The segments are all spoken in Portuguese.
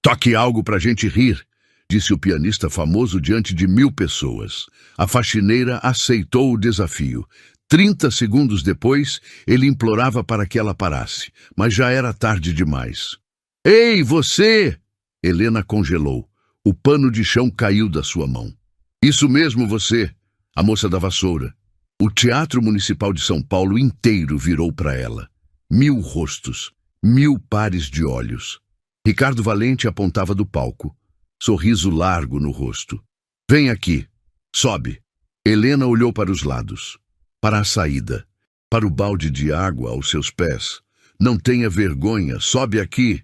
Toque algo pra gente rir, disse o pianista famoso diante de 1000 pessoas. A faxineira aceitou o desafio. 30 segundos depois, ele implorava para que ela parasse, mas já era tarde demais. Ei, você! Helena congelou. O pano de chão caiu da sua mão. Isso mesmo, você, a moça da vassoura. O Teatro Municipal de São Paulo inteiro virou para ela. 1000 rostos, 1000 pares de olhos. Ricardo Valente apontava do palco, sorriso largo no rosto. Vem aqui, sobe. Helena olhou para os lados, para a saída, para o balde de água aos seus pés. Não tenha vergonha, sobe aqui.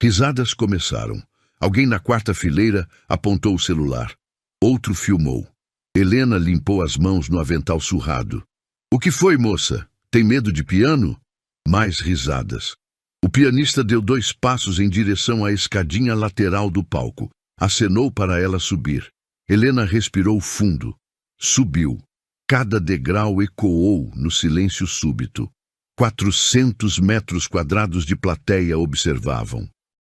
Risadas começaram. Alguém na quarta fileira apontou o celular. Outro filmou. Helena limpou as mãos no avental surrado. O que foi, moça? Tem medo de piano? Mais risadas. O pianista deu 2 passos em direção à escadinha lateral do palco. Acenou para ela subir. Helena respirou fundo. Subiu. Cada degrau ecoou no silêncio súbito. 400 metros quadrados de plateia observavam.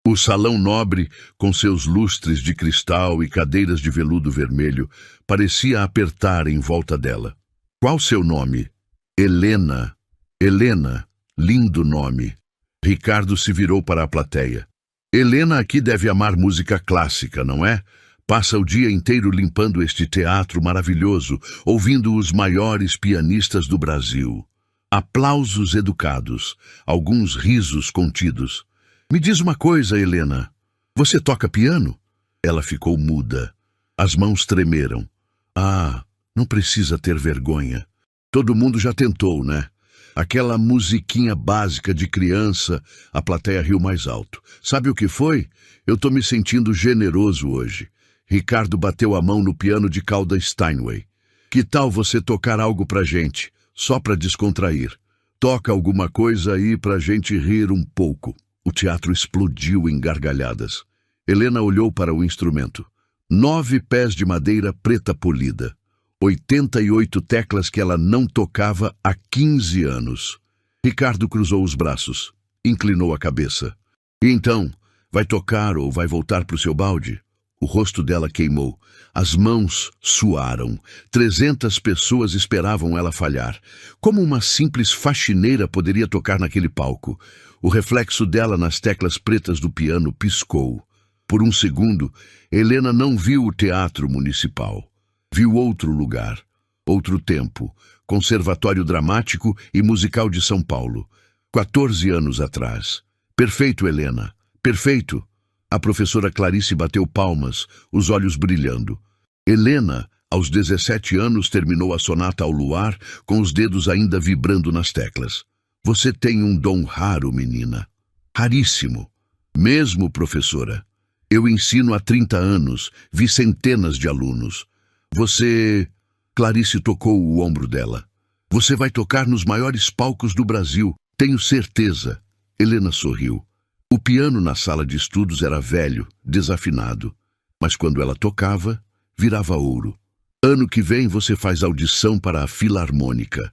O salão nobre, com seus lustres de cristal e cadeiras de veludo vermelho, parecia apertar em volta dela. Qual seu nome? Helena. Helena. Lindo nome. Ricardo se virou para a plateia. Helena aqui deve amar música clássica, não é? Passa o dia inteiro limpando este teatro maravilhoso, ouvindo os maiores pianistas do Brasil. Aplausos educados, alguns risos contidos. Me diz uma coisa, Helena. Você toca piano? Ela ficou muda. As mãos tremeram. Ah, não precisa ter vergonha. Todo mundo já tentou, né? Aquela musiquinha básica de criança. A plateia riu mais alto. Sabe o que foi? Eu tô me sentindo generoso hoje. Ricardo bateu a mão no piano de cauda Steinway. Que tal você tocar algo pra gente? Só pra descontrair. Toca alguma coisa aí pra gente rir um pouco. O teatro explodiu em gargalhadas. Helena olhou para o instrumento. 9 pés de madeira preta polida. 88 teclas que ela não tocava há 15 anos. Ricardo cruzou os braços. Inclinou a cabeça. E então, vai tocar ou vai voltar para o seu balde? O rosto dela queimou. As mãos suaram. 300 pessoas esperavam ela falhar. Como uma simples faxineira poderia tocar naquele palco? O reflexo dela nas teclas pretas do piano piscou. Por um segundo, Helena não viu o Teatro Municipal. Viu outro lugar, outro tempo, Conservatório Dramático e Musical de São Paulo. 14 anos atrás. Perfeito, Helena. Perfeito. A professora Clarice bateu palmas, os olhos brilhando. Helena, aos 17 anos, terminou a sonata ao luar, com os dedos ainda vibrando nas teclas. Você tem um dom raro, menina. Raríssimo. Mesmo, professora. Eu ensino há 30 anos, vi centenas de alunos. Você... Clarice tocou o ombro dela. Você vai tocar nos maiores palcos do Brasil, tenho certeza. Helena sorriu. O piano na sala de estudos era velho, desafinado, mas quando ela tocava, virava ouro. Ano que vem você faz audição para a Filarmônica.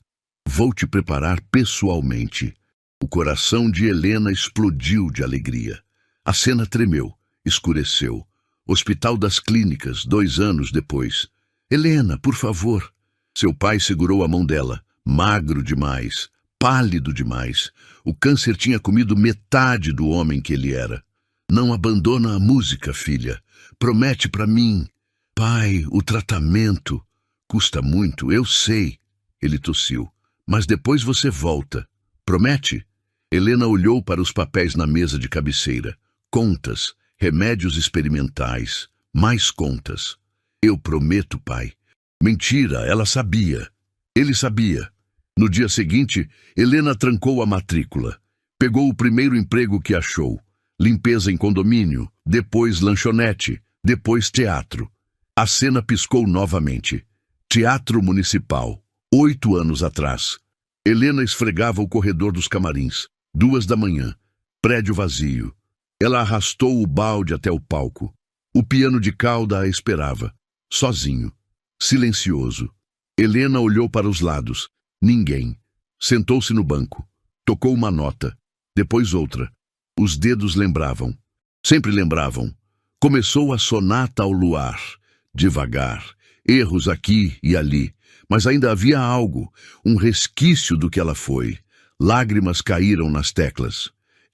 Vou te preparar pessoalmente. O coração de Helena explodiu de alegria. A cena tremeu, escureceu. Hospital das Clínicas, 2 anos depois. Helena, por favor. Seu pai segurou a mão dela, magro demais, pálido demais. O câncer tinha comido metade do homem que ele era. Não abandona a música, filha. Promete para mim. Pai, o tratamento custa muito, eu sei. Ele tossiu. Mas depois você volta. Promete? Helena olhou para os papéis na mesa de cabeceira. Contas, remédios experimentais, mais contas. Eu prometo, pai. Mentira, ela sabia. Ele sabia. No dia seguinte, Helena trancou a matrícula. Pegou o primeiro emprego que achou. Limpeza em condomínio, depois lanchonete, depois teatro. A cena piscou novamente. Teatro Municipal, 8 anos atrás. Helena esfregava o corredor dos camarins. 2 da manhã. Prédio vazio. Ela arrastou o balde até o palco. O piano de cauda a esperava. Sozinho. Silencioso. Helena olhou para os lados. Ninguém. Sentou-se no banco. Tocou uma nota. Depois outra. Os dedos lembravam. Sempre lembravam. Começou a sonata ao luar, devagar, erros aqui e ali, mas ainda havia algo, um resquício do que ela foi. Lágrimas caíram nas teclas.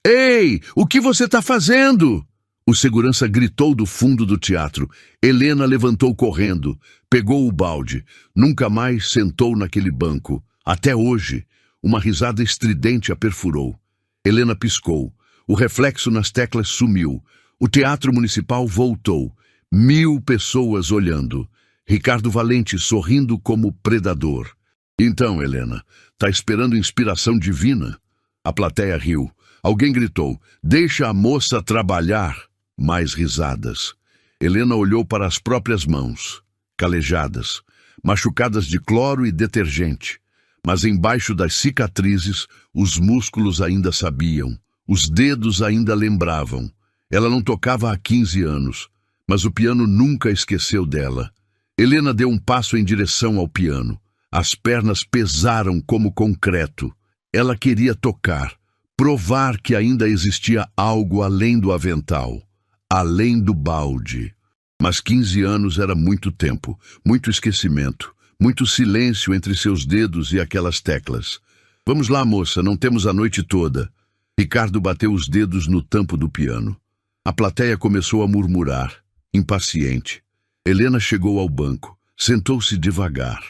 Ei, o que você está fazendo? O segurança gritou do fundo do teatro. Helena levantou correndo, pegou o balde, nunca mais sentou naquele banco. Até hoje, uma risada estridente a perfurou. Helena piscou. O reflexo nas teclas sumiu. O teatro municipal voltou. 1000 pessoas olhando. Ricardo Valente sorrindo como predador. Então, Helena, tá esperando inspiração divina? A plateia riu. Alguém gritou, deixa a moça trabalhar. Mais risadas. Helena olhou para as próprias mãos, calejadas, machucadas de cloro e detergente. Mas embaixo das cicatrizes, os músculos ainda sabiam, os dedos ainda lembravam. Ela não tocava há 15 anos, mas o piano nunca esqueceu dela. Helena deu um passo em direção ao piano. As pernas pesaram como concreto. Ela queria tocar, provar que ainda existia algo além do avental, além do balde. Mas 15 anos era muito tempo, muito esquecimento, muito silêncio entre seus dedos e aquelas teclas. Vamos lá, moça, não temos a noite toda. Ricardo bateu os dedos no tampo do piano. A plateia começou a murmurar, impaciente. Helena chegou ao banco, sentou-se devagar.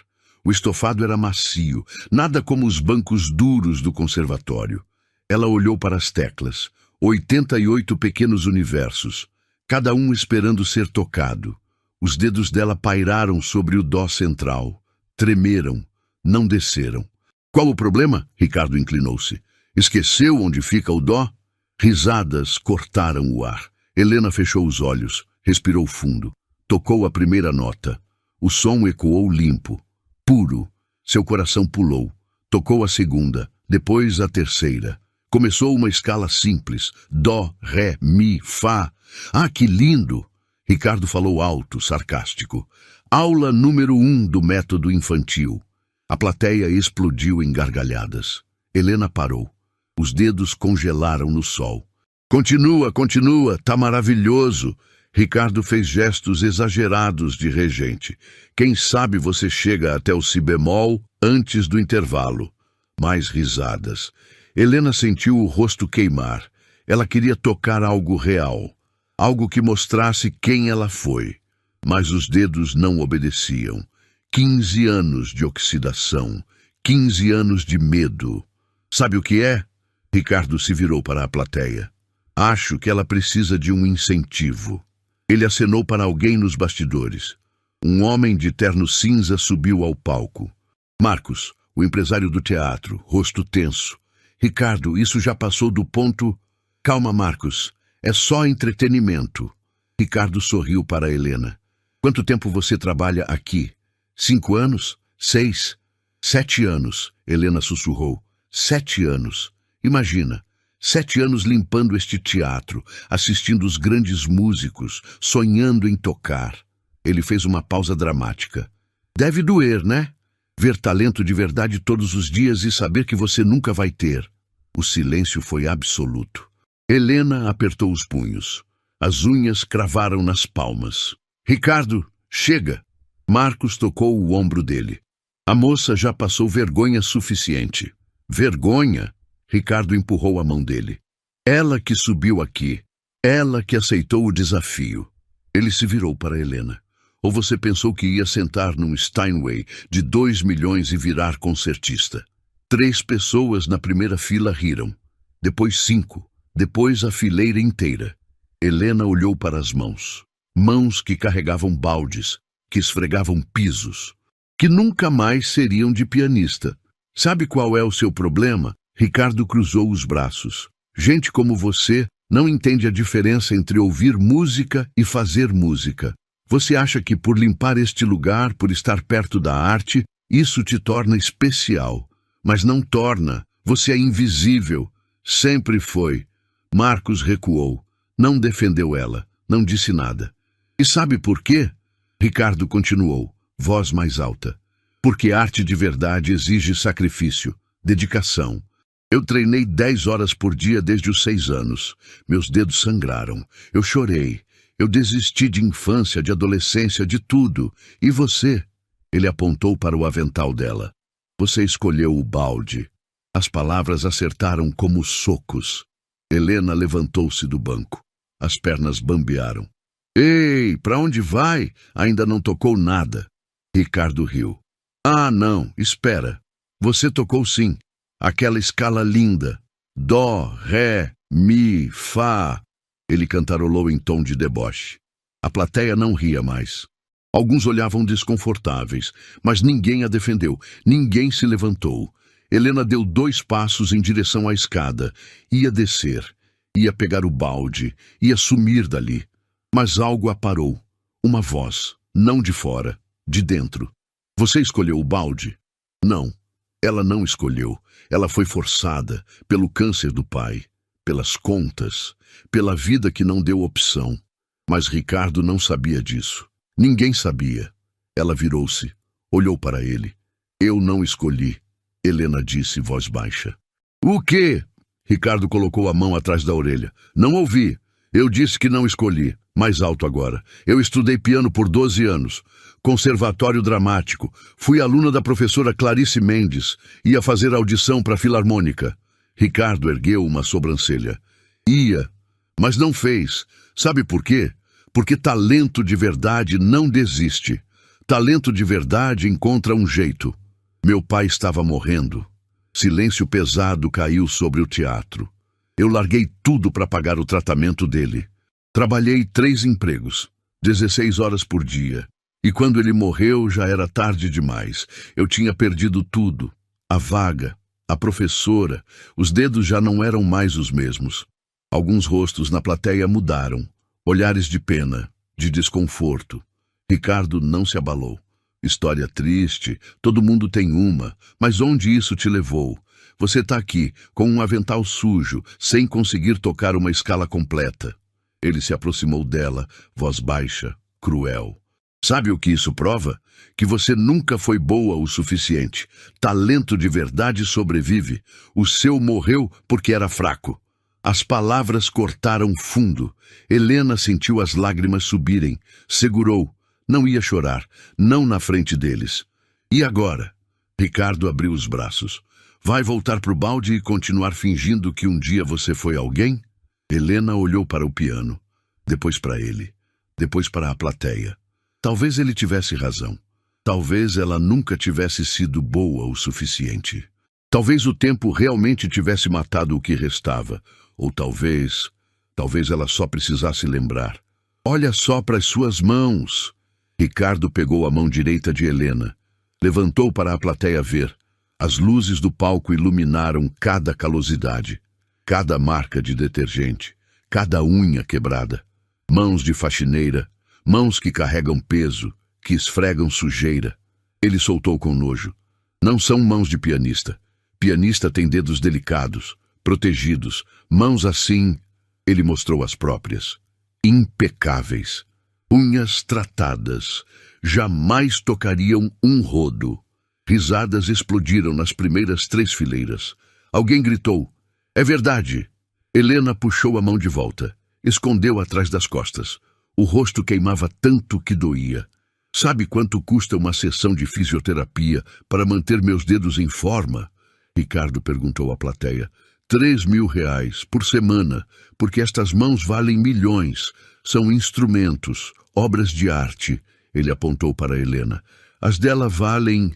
O estofado era macio, nada como os bancos duros do conservatório. Ela olhou para as teclas, 88 pequenos universos, cada um esperando ser tocado. Os dedos dela pairaram sobre o dó central. Tremeram, não desceram. Qual o problema? Ricardo inclinou-se. Esqueceu onde fica o dó? Risadas cortaram o ar. Helena fechou os olhos, respirou fundo. Tocou a primeira nota. O som ecoou limpo, puro. Seu coração pulou. Tocou a segunda, depois a terceira. Começou uma escala simples. Dó, ré, mi, fá. Ah, que lindo! Ricardo falou alto, sarcástico. Aula número 1 do método infantil. A plateia explodiu em gargalhadas. Helena parou. Os dedos congelaram no sol. Continua, continua, tá maravilhoso. Ricardo fez gestos exagerados de regente. Quem sabe você chega até o si bemol antes do intervalo. Mais risadas. Helena sentiu o rosto queimar. Ela queria tocar algo real. Algo que mostrasse quem ela foi. Mas os dedos não obedeciam. 15 anos de oxidação. 15 anos de medo. Sabe o que é? Ricardo se virou para a plateia. Acho que ela precisa de um incentivo. Ele acenou para alguém nos bastidores. Um homem de terno cinza subiu ao palco. Marcos, o empresário do teatro, rosto tenso. Ricardo, isso já passou do ponto... Calma, Marcos. É só entretenimento. Ricardo sorriu para Helena. Quanto tempo você trabalha aqui? 5 anos? 6? 7 anos, Helena sussurrou. 7 anos. Imagina, 7 anos limpando este teatro, assistindo os grandes músicos, sonhando em tocar. Ele fez uma pausa dramática. Deve doer, né? Ver talento de verdade todos os dias e saber que você nunca vai ter. O silêncio foi absoluto. Helena apertou os punhos. As unhas cravaram nas palmas. Ricardo, chega! Marcos tocou o ombro dele. A moça já passou vergonha suficiente. Vergonha? Ricardo empurrou a mão dele. Ela que subiu aqui. Ela que aceitou o desafio. Ele se virou para Helena. Ou você pensou que ia sentar num Steinway de 2 milhões e virar concertista? 3 pessoas na primeira fila riram. Depois 5. Depois a fileira inteira. Helena olhou para as mãos. Mãos que carregavam baldes, que esfregavam pisos, que nunca mais seriam de pianista. Sabe qual é o seu problema? Ricardo cruzou os braços. Gente como você não entende a diferença entre ouvir música e fazer música. Você acha que por limpar este lugar, por estar perto da arte, isso te torna especial. Mas não torna. Você é invisível. Sempre foi. Marcos recuou. Não defendeu ela. Não disse nada. E sabe por quê? Ricardo continuou, voz mais alta. Porque arte de verdade exige sacrifício, dedicação. Eu treinei 10 horas por dia desde os 6 anos. Meus dedos sangraram. Eu chorei. Eu desisti de infância, de adolescência, de tudo. E você? Ele apontou para o avental dela. Você escolheu o balde. As palavras acertaram como socos. Helena levantou-se do banco. As pernas bambearam. Ei, para onde vai? Ainda não tocou nada. Ricardo riu. Ah, não, espera. Você tocou sim. Aquela escala linda. Dó, ré, mi, fá. Ele cantarolou em tom de deboche. A plateia não ria mais. Alguns olhavam desconfortáveis, mas ninguém a defendeu. Ninguém se levantou. Helena deu 2 passos em direção à escada. Ia descer. Ia pegar o balde. Ia sumir dali. Mas algo a parou. Uma voz. Não de fora. De dentro. Você escolheu o balde? Não. Ela não escolheu. Ela foi forçada pelo câncer do pai, pelas contas, pela vida que não deu opção. Mas Ricardo não sabia disso. Ninguém sabia. Ela virou-se, olhou para ele. Eu não escolhi, Helena disse, voz baixa. O quê? Ricardo colocou a mão atrás da orelha. Não ouvi. Eu disse que não escolhi. Mais alto agora. Eu estudei piano por 12 anos. Conservatório dramático. Fui aluna da professora Clarice Mendes. Ia fazer audição para a Filarmônica. Ricardo ergueu uma sobrancelha. Ia, mas não fez. Sabe por quê? Porque talento de verdade não desiste. Talento de verdade encontra um jeito. Meu pai estava morrendo. Silêncio pesado caiu sobre o teatro. Eu larguei tudo para pagar o tratamento dele. Trabalhei 3 empregos, 16 horas por dia. E quando ele morreu, já era tarde demais. Eu tinha perdido tudo. A vaga, a professora, os dedos já não eram mais os mesmos. Alguns rostos na plateia mudaram. Olhares de pena, de desconforto. Ricardo não se abalou. História triste, todo mundo tem uma. Mas onde isso te levou? Você está aqui, com um avental sujo, sem conseguir tocar uma escala completa. Ele se aproximou dela, voz baixa, cruel. Sabe o que isso prova? Que você nunca foi boa o suficiente. Talento de verdade sobrevive. O seu morreu porque era fraco. As palavras cortaram fundo. Helena sentiu as lágrimas subirem. Segurou. Não ia chorar. Não na frente deles. E agora? Ricardo abriu os braços. Vai voltar pro balde e continuar fingindo que um dia você foi alguém? Helena olhou para o piano, depois para ele, depois para a plateia. Talvez ele tivesse razão. Talvez ela nunca tivesse sido boa o suficiente. Talvez o tempo realmente tivesse matado o que restava. Ou talvez ela só precisasse lembrar. Olha só para as suas mãos. Ricardo pegou a mão direita de Helena. Levantou para a plateia ver. As luzes do palco iluminaram cada calosidade. Cada marca de detergente, cada unha quebrada. Mãos de faxineira, mãos que carregam peso, que esfregam sujeira. Ele soltou com nojo. Não são mãos de pianista. Pianista tem dedos delicados, protegidos. Mãos assim, ele mostrou as próprias. Impecáveis. Unhas tratadas. Jamais tocariam um rodo. Risadas explodiram nas primeiras 3 fileiras. Alguém gritou. É verdade. Helena puxou a mão de volta. Escondeu atrás das costas. O rosto queimava tanto que doía. Sabe quanto custa uma sessão de fisioterapia para manter meus dedos em forma? Ricardo perguntou à plateia. 3.000 reais por semana, porque estas mãos valem milhões. São instrumentos, obras de arte. Ele apontou para Helena. As dela valem...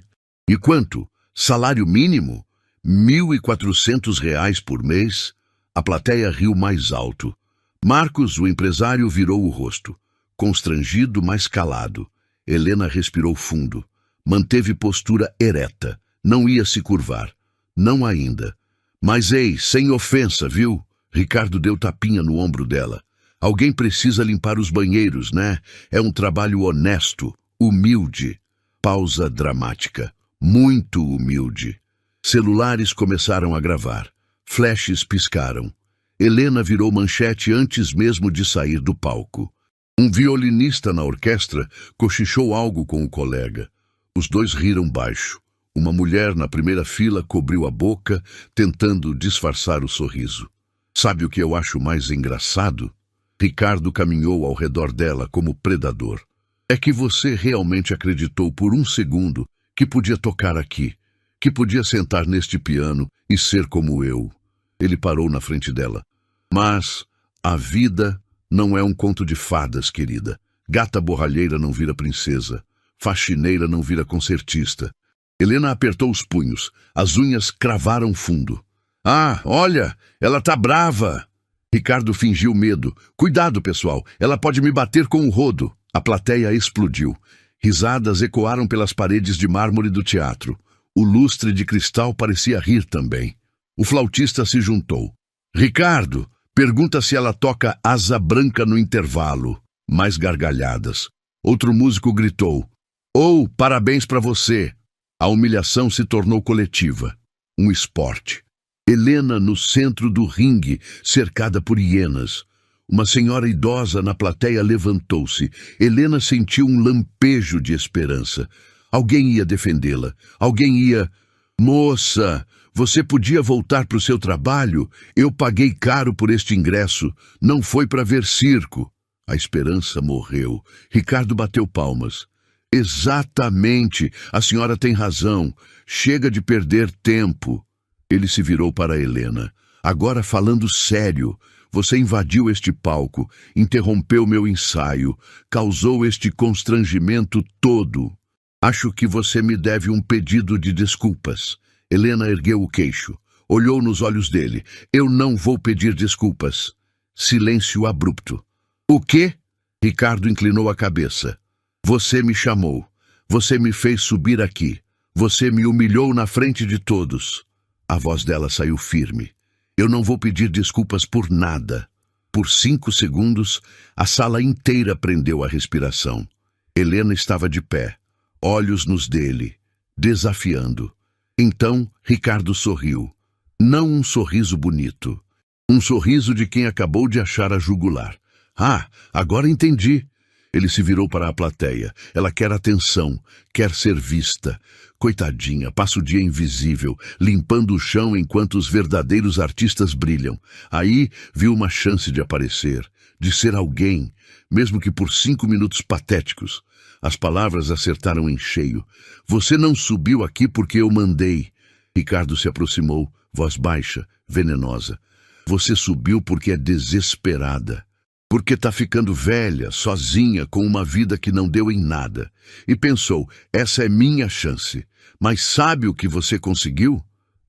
E quanto? Salário mínimo? 1.400 reais por mês? A plateia riu mais alto. Marcos, o empresário, virou o rosto. Constrangido, mas calado. Helena respirou fundo. Manteve postura ereta. Não ia se curvar. Não ainda. Mas ei, sem ofensa, viu? Ricardo deu tapinha no ombro dela. Alguém precisa limpar os banheiros, né? É um trabalho honesto, humilde. Pausa dramática. Muito humilde. Celulares começaram a gravar. Flashes piscaram. Helena virou manchete antes mesmo de sair do palco. Um violinista na orquestra cochichou algo com o colega. Os dois riram baixo. Uma mulher na primeira fila cobriu a boca, tentando disfarçar o sorriso. Sabe o que eu acho mais engraçado? Ricardo caminhou ao redor dela como predador. É que você realmente acreditou por um segundo que podia tocar aqui, que podia sentar neste piano e ser como eu. Ele parou na frente dela. Mas a vida não é um conto de fadas, querida. Gata borralheira não vira princesa. Faxineira não vira concertista. Helena apertou os punhos. As unhas cravaram fundo. Ah, olha, ela tá brava. Ricardo fingiu medo. Cuidado, pessoal, ela pode me bater com o rodo. A plateia explodiu. Risadas ecoaram pelas paredes de mármore do teatro. O lustre de cristal parecia rir também. O flautista se juntou. Ricardo, pergunta se ela toca Asa Branca no intervalo. Mais gargalhadas. Outro músico gritou. Oh, parabéns para você. A humilhação se tornou coletiva. Um esporte. Helena no centro do ringue, cercada por hienas. Uma senhora idosa na plateia levantou-se. Helena sentiu um lampejo de esperança. Alguém ia defendê-la. Alguém ia... Moça, você podia voltar para o seu trabalho? Eu paguei caro por este ingresso. Não foi para ver circo. A esperança morreu. Ricardo bateu palmas. Exatamente. A senhora tem razão. Chega de perder tempo. Ele se virou para Helena. Agora falando sério, você invadiu este palco, interrompeu meu ensaio, causou este constrangimento todo. Acho que você me deve um pedido de desculpas. Helena ergueu o queixo, olhou nos olhos dele. Eu não vou pedir desculpas. Silêncio abrupto. O quê? Ricardo inclinou a cabeça. Você me chamou. Você me fez subir aqui. Você me humilhou na frente de todos. A voz dela saiu firme. Eu não vou pedir desculpas por nada. Por 5 segundos, a sala inteira prendeu a respiração. Helena estava de pé, olhos nos dele, desafiando. Então, Ricardo sorriu. Não um sorriso bonito. Um sorriso de quem acabou de achar a jugular. Ah, agora entendi. Ele se virou para a plateia. Ela quer atenção, quer ser vista. Coitadinha, passa o dia invisível, limpando o chão enquanto os verdadeiros artistas brilham. Aí viu uma chance de aparecer, de ser alguém, mesmo que por 5 minutos patéticos. As palavras acertaram em cheio. Você não subiu aqui porque eu mandei. Ricardo se aproximou, voz baixa, venenosa. Você subiu porque é desesperada. Porque tá ficando velha, sozinha, com uma vida que não deu em nada. E pensou, essa é minha chance. Mas sabe o que você conseguiu?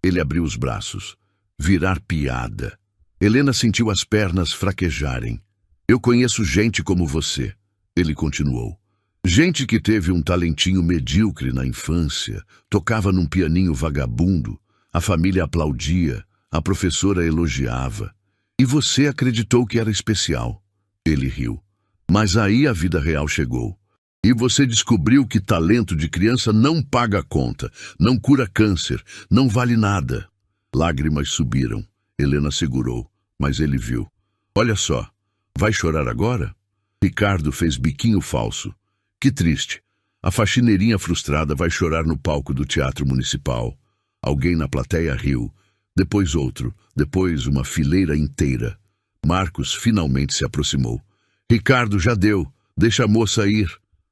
Ele abriu os braços. Virar piada. Helena sentiu as pernas fraquejarem. Eu conheço gente como você. Ele continuou. Gente que teve um talentinho medíocre na infância, tocava num pianinho vagabundo, a família aplaudia, a professora elogiava. E você acreditou que era especial. Ele riu. Mas aí a vida real chegou. E você descobriu que talento de criança não paga a conta, não cura câncer, não vale nada. Lágrimas subiram. Helena segurou, mas ele viu. Olha só, vai chorar agora? Ricardo fez biquinho falso. Que triste. A faxineirinha frustrada vai chorar no palco do Teatro Municipal. Alguém na plateia riu. Depois outro, depois uma fileira inteira. Marcos finalmente se aproximou. Ricardo, já deu. Deixa a moça ir.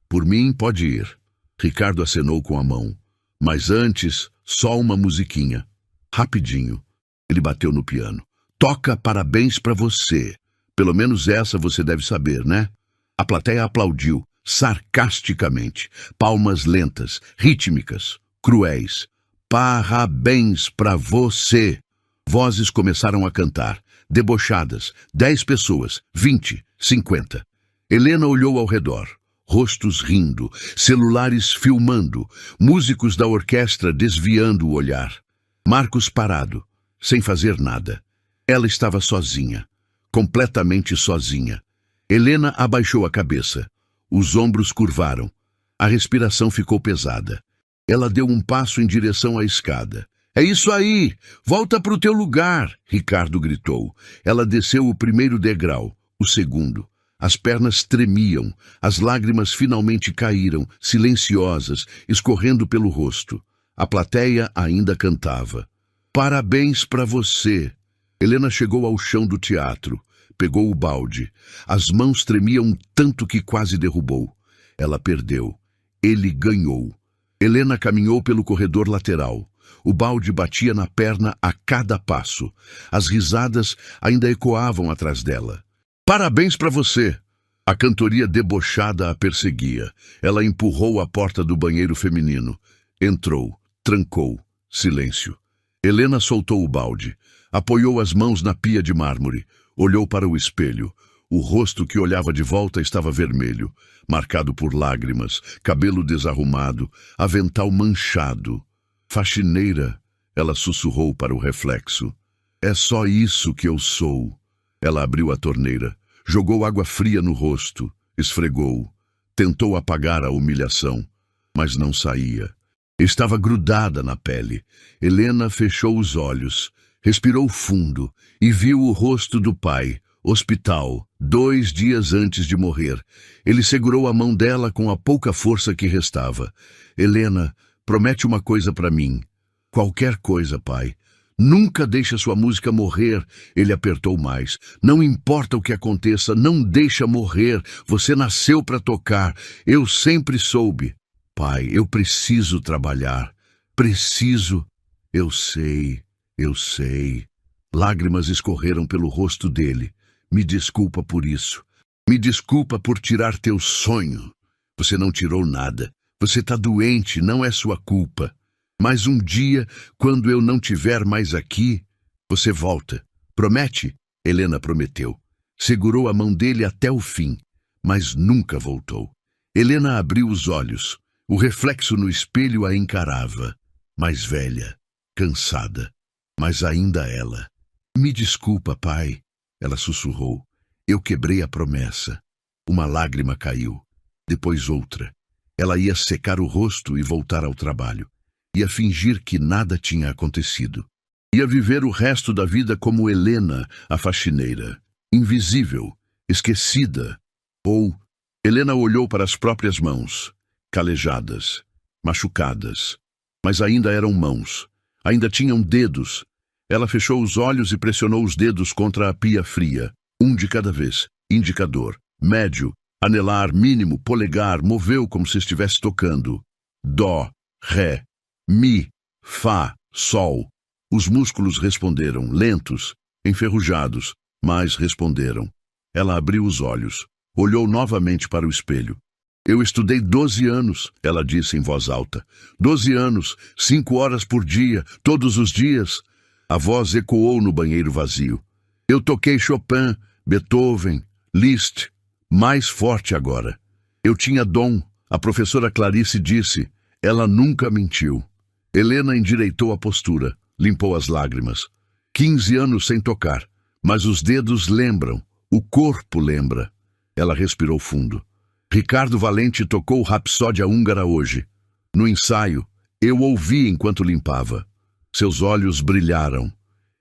Por mim, pode ir. Ricardo acenou com a mão. Mas antes, só uma musiquinha. Rapidinho. Ele bateu no piano. Toca Parabéns pra você. Pelo menos essa você deve saber, né? A plateia aplaudiu, sarcasticamente. Palmas lentas, rítmicas, cruéis. Parabéns pra você. Vozes começaram a cantar. Debochadas, 10 pessoas, 20, 50. Helena olhou ao redor, rostos rindo, celulares filmando, músicos da orquestra desviando o olhar. Marcos parado, sem fazer nada. Ela estava sozinha, completamente sozinha. Helena abaixou a cabeça, os ombros curvaram, a respiração ficou pesada. Ela deu um passo em direção à escada. É isso aí! Volta para o teu lugar! Ricardo gritou. Ela desceu o primeiro degrau, o segundo. As pernas tremiam, as lágrimas finalmente caíram, silenciosas, escorrendo pelo rosto. A plateia ainda cantava. Parabéns para você! Helena chegou ao chão do teatro, pegou o balde. As mãos tremiam tanto que quase derrubou. Ela perdeu. Ele ganhou. Helena caminhou pelo corredor lateral. O balde batia na perna a cada passo. As risadas ainda ecoavam atrás dela. Parabéns para você! A cantoria debochada a perseguia. Ela empurrou a porta do banheiro feminino. Entrou, trancou. Silêncio. Helena soltou o balde. Apoiou as mãos na pia de mármore. Olhou para o espelho. O rosto que olhava de volta estava vermelho, marcado por lágrimas, cabelo desarrumado, avental manchado. Faxineira, ela sussurrou para o reflexo. É só isso que eu sou. Ela abriu a torneira, jogou água fria no rosto, esfregou, tentou apagar a humilhação, mas não saía. Estava grudada na pele. Helena fechou os olhos, respirou fundo e viu o rosto do pai, hospital, 2 dias antes de morrer. Ele segurou a mão dela com a pouca força que restava. Helena, promete uma coisa para mim. Qualquer coisa, pai. Nunca deixa sua música morrer. Ele apertou mais. Não importa o que aconteça, não deixa morrer. Você nasceu para tocar. Eu sempre soube. Pai, eu preciso trabalhar. Preciso. Eu sei. Lágrimas escorreram pelo rosto dele. Me desculpa por isso. Me desculpa por tirar teu sonho. Você não tirou nada. Você está doente, não é sua culpa. Mas um dia, quando eu não estiver mais aqui, você volta. Promete? Helena prometeu. Segurou a mão dele até o fim, mas nunca voltou. Helena abriu os olhos. O reflexo no espelho a encarava. Mais velha, cansada, mas ainda ela. Me desculpa, pai. Ela sussurrou. Eu quebrei a promessa. Uma lágrima caiu. Depois outra. Ela ia secar o rosto e voltar ao trabalho. Ia fingir que nada tinha acontecido. Ia viver o resto da vida como Helena, a faxineira. Invisível, esquecida. Ou... Helena olhou para as próprias mãos. Calejadas, machucadas. Mas ainda eram mãos. Ainda tinham dedos. Ela fechou os olhos e pressionou os dedos contra a pia fria. Um de cada vez. Indicador, médio, anelar, mínimo, polegar, moveu como se estivesse tocando. Dó, ré, mi, fá, sol. Os músculos responderam, lentos, enferrujados, mas responderam. Ela abriu os olhos, olhou novamente para o espelho. Eu estudei 12 anos, ela disse em voz alta. 12 anos, 5 horas por dia, todos os dias. A voz ecoou no banheiro vazio. Eu toquei Chopin, Beethoven, Liszt, mais forte agora. Eu tinha dom, a professora Clarice disse. Ela nunca mentiu. Helena endireitou a postura, limpou as lágrimas. 15 anos sem tocar, mas os dedos lembram, o corpo lembra. Ela respirou fundo. Ricardo Valente tocou Rapsódia Húngara hoje. No ensaio, eu ouvi enquanto limpava. Seus olhos brilharam.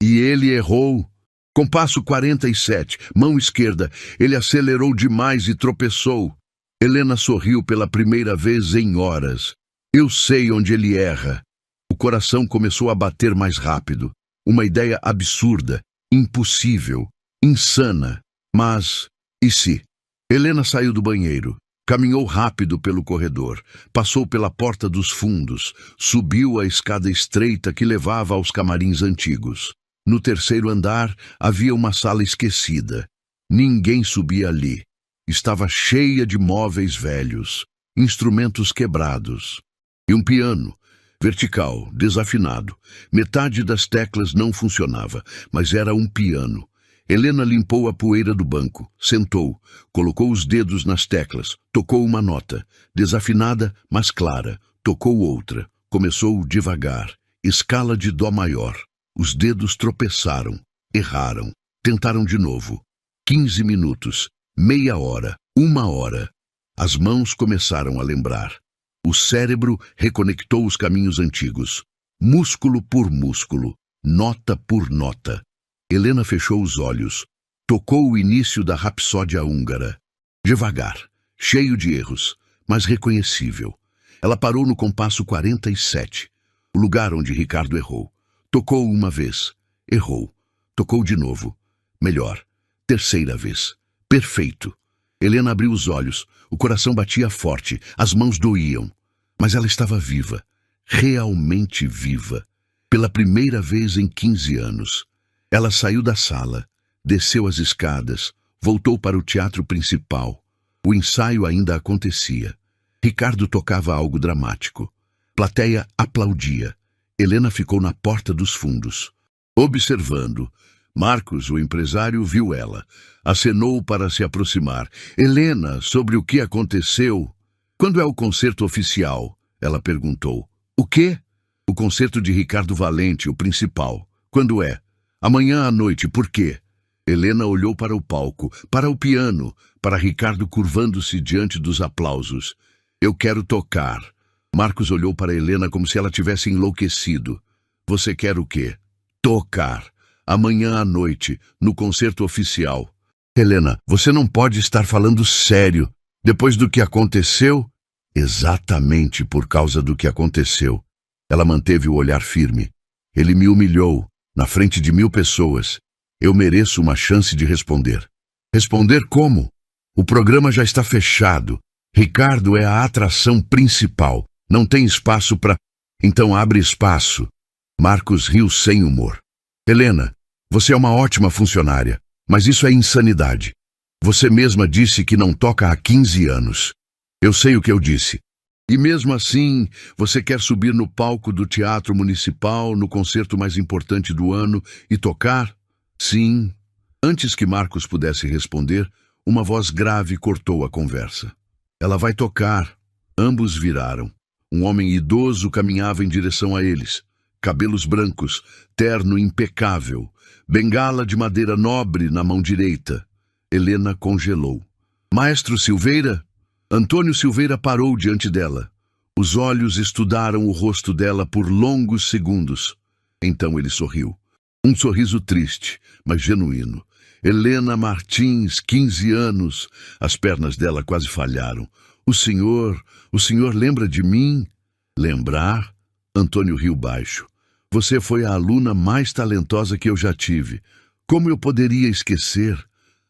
E ele errou. Compasso 47, mão esquerda. Ele acelerou demais e tropeçou. Helena sorriu pela primeira vez em horas. Eu sei onde ele erra. O coração começou a bater mais rápido. Uma ideia absurda, impossível, insana. Mas, e se? Helena saiu do banheiro. Caminhou rápido pelo corredor, passou pela porta dos fundos, subiu a escada estreita que levava aos camarins antigos. No 3º andar havia uma sala esquecida. Ninguém subia ali. Estava cheia de móveis velhos, instrumentos quebrados. E um piano, vertical, desafinado. Metade das teclas não funcionava, mas era um piano. Helena limpou a poeira do banco, sentou, colocou os dedos nas teclas, tocou uma nota, desafinada, mas clara, tocou outra, começou devagar, escala de dó maior. Os dedos tropeçaram, erraram, tentaram de novo. 15 minutos, meia hora, 1 hora. As mãos começaram a lembrar. O cérebro reconectou os caminhos antigos, músculo por músculo, nota por nota. Helena fechou os olhos. Tocou o início da Rapsódia Húngara. Devagar, cheio de erros, mas reconhecível. Ela parou no compasso 47. o lugar onde Ricardo errou. Tocou uma vez, errou. Tocou de novo. Melhor. Terceira vez. Perfeito. Helena abriu os olhos. O coração batia forte. As mãos doíam. Mas ela estava viva. Realmente viva. Pela primeira vez em 15 anos. Ela saiu da sala. Desceu as escadas. Voltou para o teatro principal. O ensaio ainda acontecia. Ricardo tocava algo dramático. Plateia aplaudia. Helena ficou na porta dos fundos, observando. Marcos, o empresário, viu ela. Acenou para se aproximar. Helena, sobre o que aconteceu? Quando é o concerto oficial? Ela perguntou. O quê? O concerto de Ricardo Valente, o principal. Quando é? Amanhã à noite. Por quê? Helena olhou para o palco, para o piano, para Ricardo curvando-se diante dos aplausos. Eu quero tocar. Marcos olhou para Helena como se ela tivesse enlouquecido. Você quer o quê? Tocar. Amanhã à noite, no concerto oficial. Helena, você não pode estar falando sério. Depois do que aconteceu? Exatamente por causa do que aconteceu. Ela manteve o olhar firme. Ele me humilhou, na frente de 1000 pessoas. Eu mereço uma chance de responder. Responder como? O programa já está fechado. Ricardo é a atração principal. Não tem espaço para... Então abre espaço. Marcos riu sem humor. Helena, você é uma ótima funcionária, mas isso é insanidade. Você mesma disse que não toca há 15 anos. Eu sei o que eu disse. E mesmo assim, você quer subir no palco do Teatro Municipal, no concerto mais importante do ano, e tocar? Sim. Antes que Marcos pudesse responder, uma voz grave cortou a conversa. Ela vai tocar. Ambos viraram. Um homem idoso caminhava em direção a eles. Cabelos brancos, terno impecável, bengala de madeira nobre na mão direita. Helena congelou. Maestro Silveira? Antônio Silveira parou diante dela. Os olhos estudaram o rosto dela por longos segundos. Então ele sorriu. Um sorriso triste, mas genuíno. Helena Martins, 15 anos. As pernas dela quase falharam. O senhor lembra de mim? Lembrar? Antônio riu baixo. Você foi a aluna mais talentosa que eu já tive. Como eu poderia esquecer?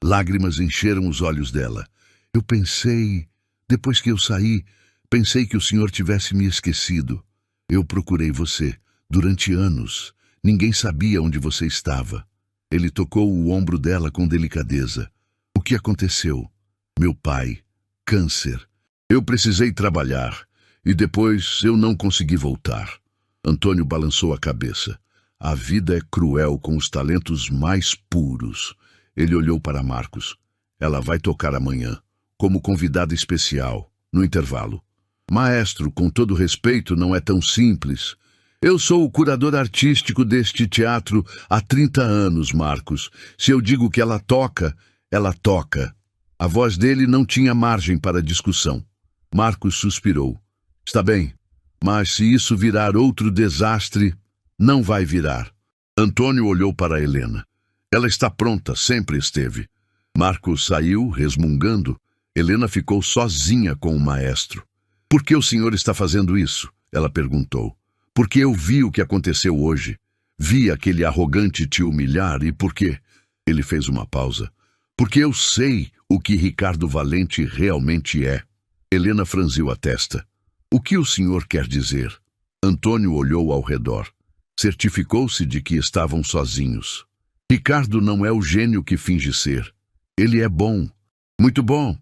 Lágrimas encheram os olhos dela. Eu pensei, depois que eu saí, pensei que o senhor tivesse me esquecido. Eu procurei você durante anos. Ninguém sabia onde você estava. Ele tocou o ombro dela com delicadeza. O que aconteceu? Meu pai. Câncer. Eu precisei trabalhar. E depois eu não consegui voltar. Antônio balançou a cabeça. A vida é cruel com os talentos mais puros. Ele olhou para Marcos. Ela vai tocar amanhã, como convidada especial, no intervalo. Maestro, com todo respeito, não é tão simples. Eu sou o curador artístico deste teatro há 30 anos, Marcos. Se eu digo que ela toca, ela toca. A voz dele não tinha margem para discussão. Marcos suspirou. Está bem, mas se isso virar outro desastre, não vai virar. Antônio olhou para Helena. Ela está pronta, sempre esteve. Marcos saiu, resmungando. Helena ficou sozinha com o maestro. Por que o senhor está fazendo isso? Ela perguntou. Porque eu vi o que aconteceu hoje. Vi aquele arrogante te humilhar e por quê? Ele fez uma pausa. Porque eu sei o que Ricardo Valente realmente é. Helena franziu a testa. O que o senhor quer dizer? Antônio olhou ao redor. Certificou-se de que estavam sozinhos. Ricardo não é o gênio que finge ser. Ele é bom. Muito bom.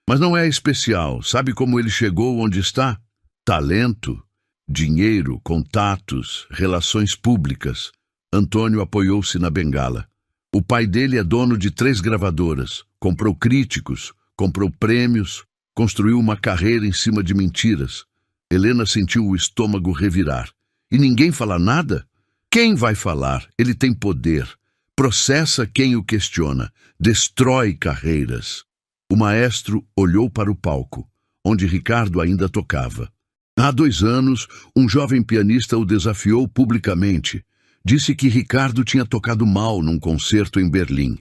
Mas não é especial. Sabe como ele chegou onde está? Talento, dinheiro, contatos, relações públicas. Antônio apoiou-se na bengala. O pai dele é dono de 3 gravadoras. Comprou críticos, comprou prêmios, construiu uma carreira em cima de mentiras. Helena sentiu o estômago revirar. E ninguém fala nada? Quem vai falar? Ele tem poder. Processa quem o questiona. Destrói carreiras. O maestro olhou para o palco, onde Ricardo ainda tocava. Há 2 anos, um jovem pianista o desafiou publicamente. Disse que Ricardo tinha tocado mal num concerto em Berlim.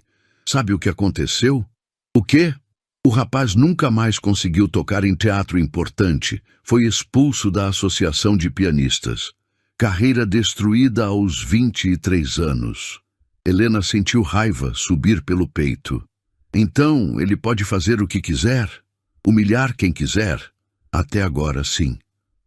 Sabe o que aconteceu? O quê? O rapaz nunca mais conseguiu tocar em teatro importante. Foi expulso da Associação de Pianistas. Carreira destruída aos 23 anos. Helena sentiu raiva subir pelo peito. Então, ele pode fazer o que quiser? Humilhar quem quiser? Até agora, sim.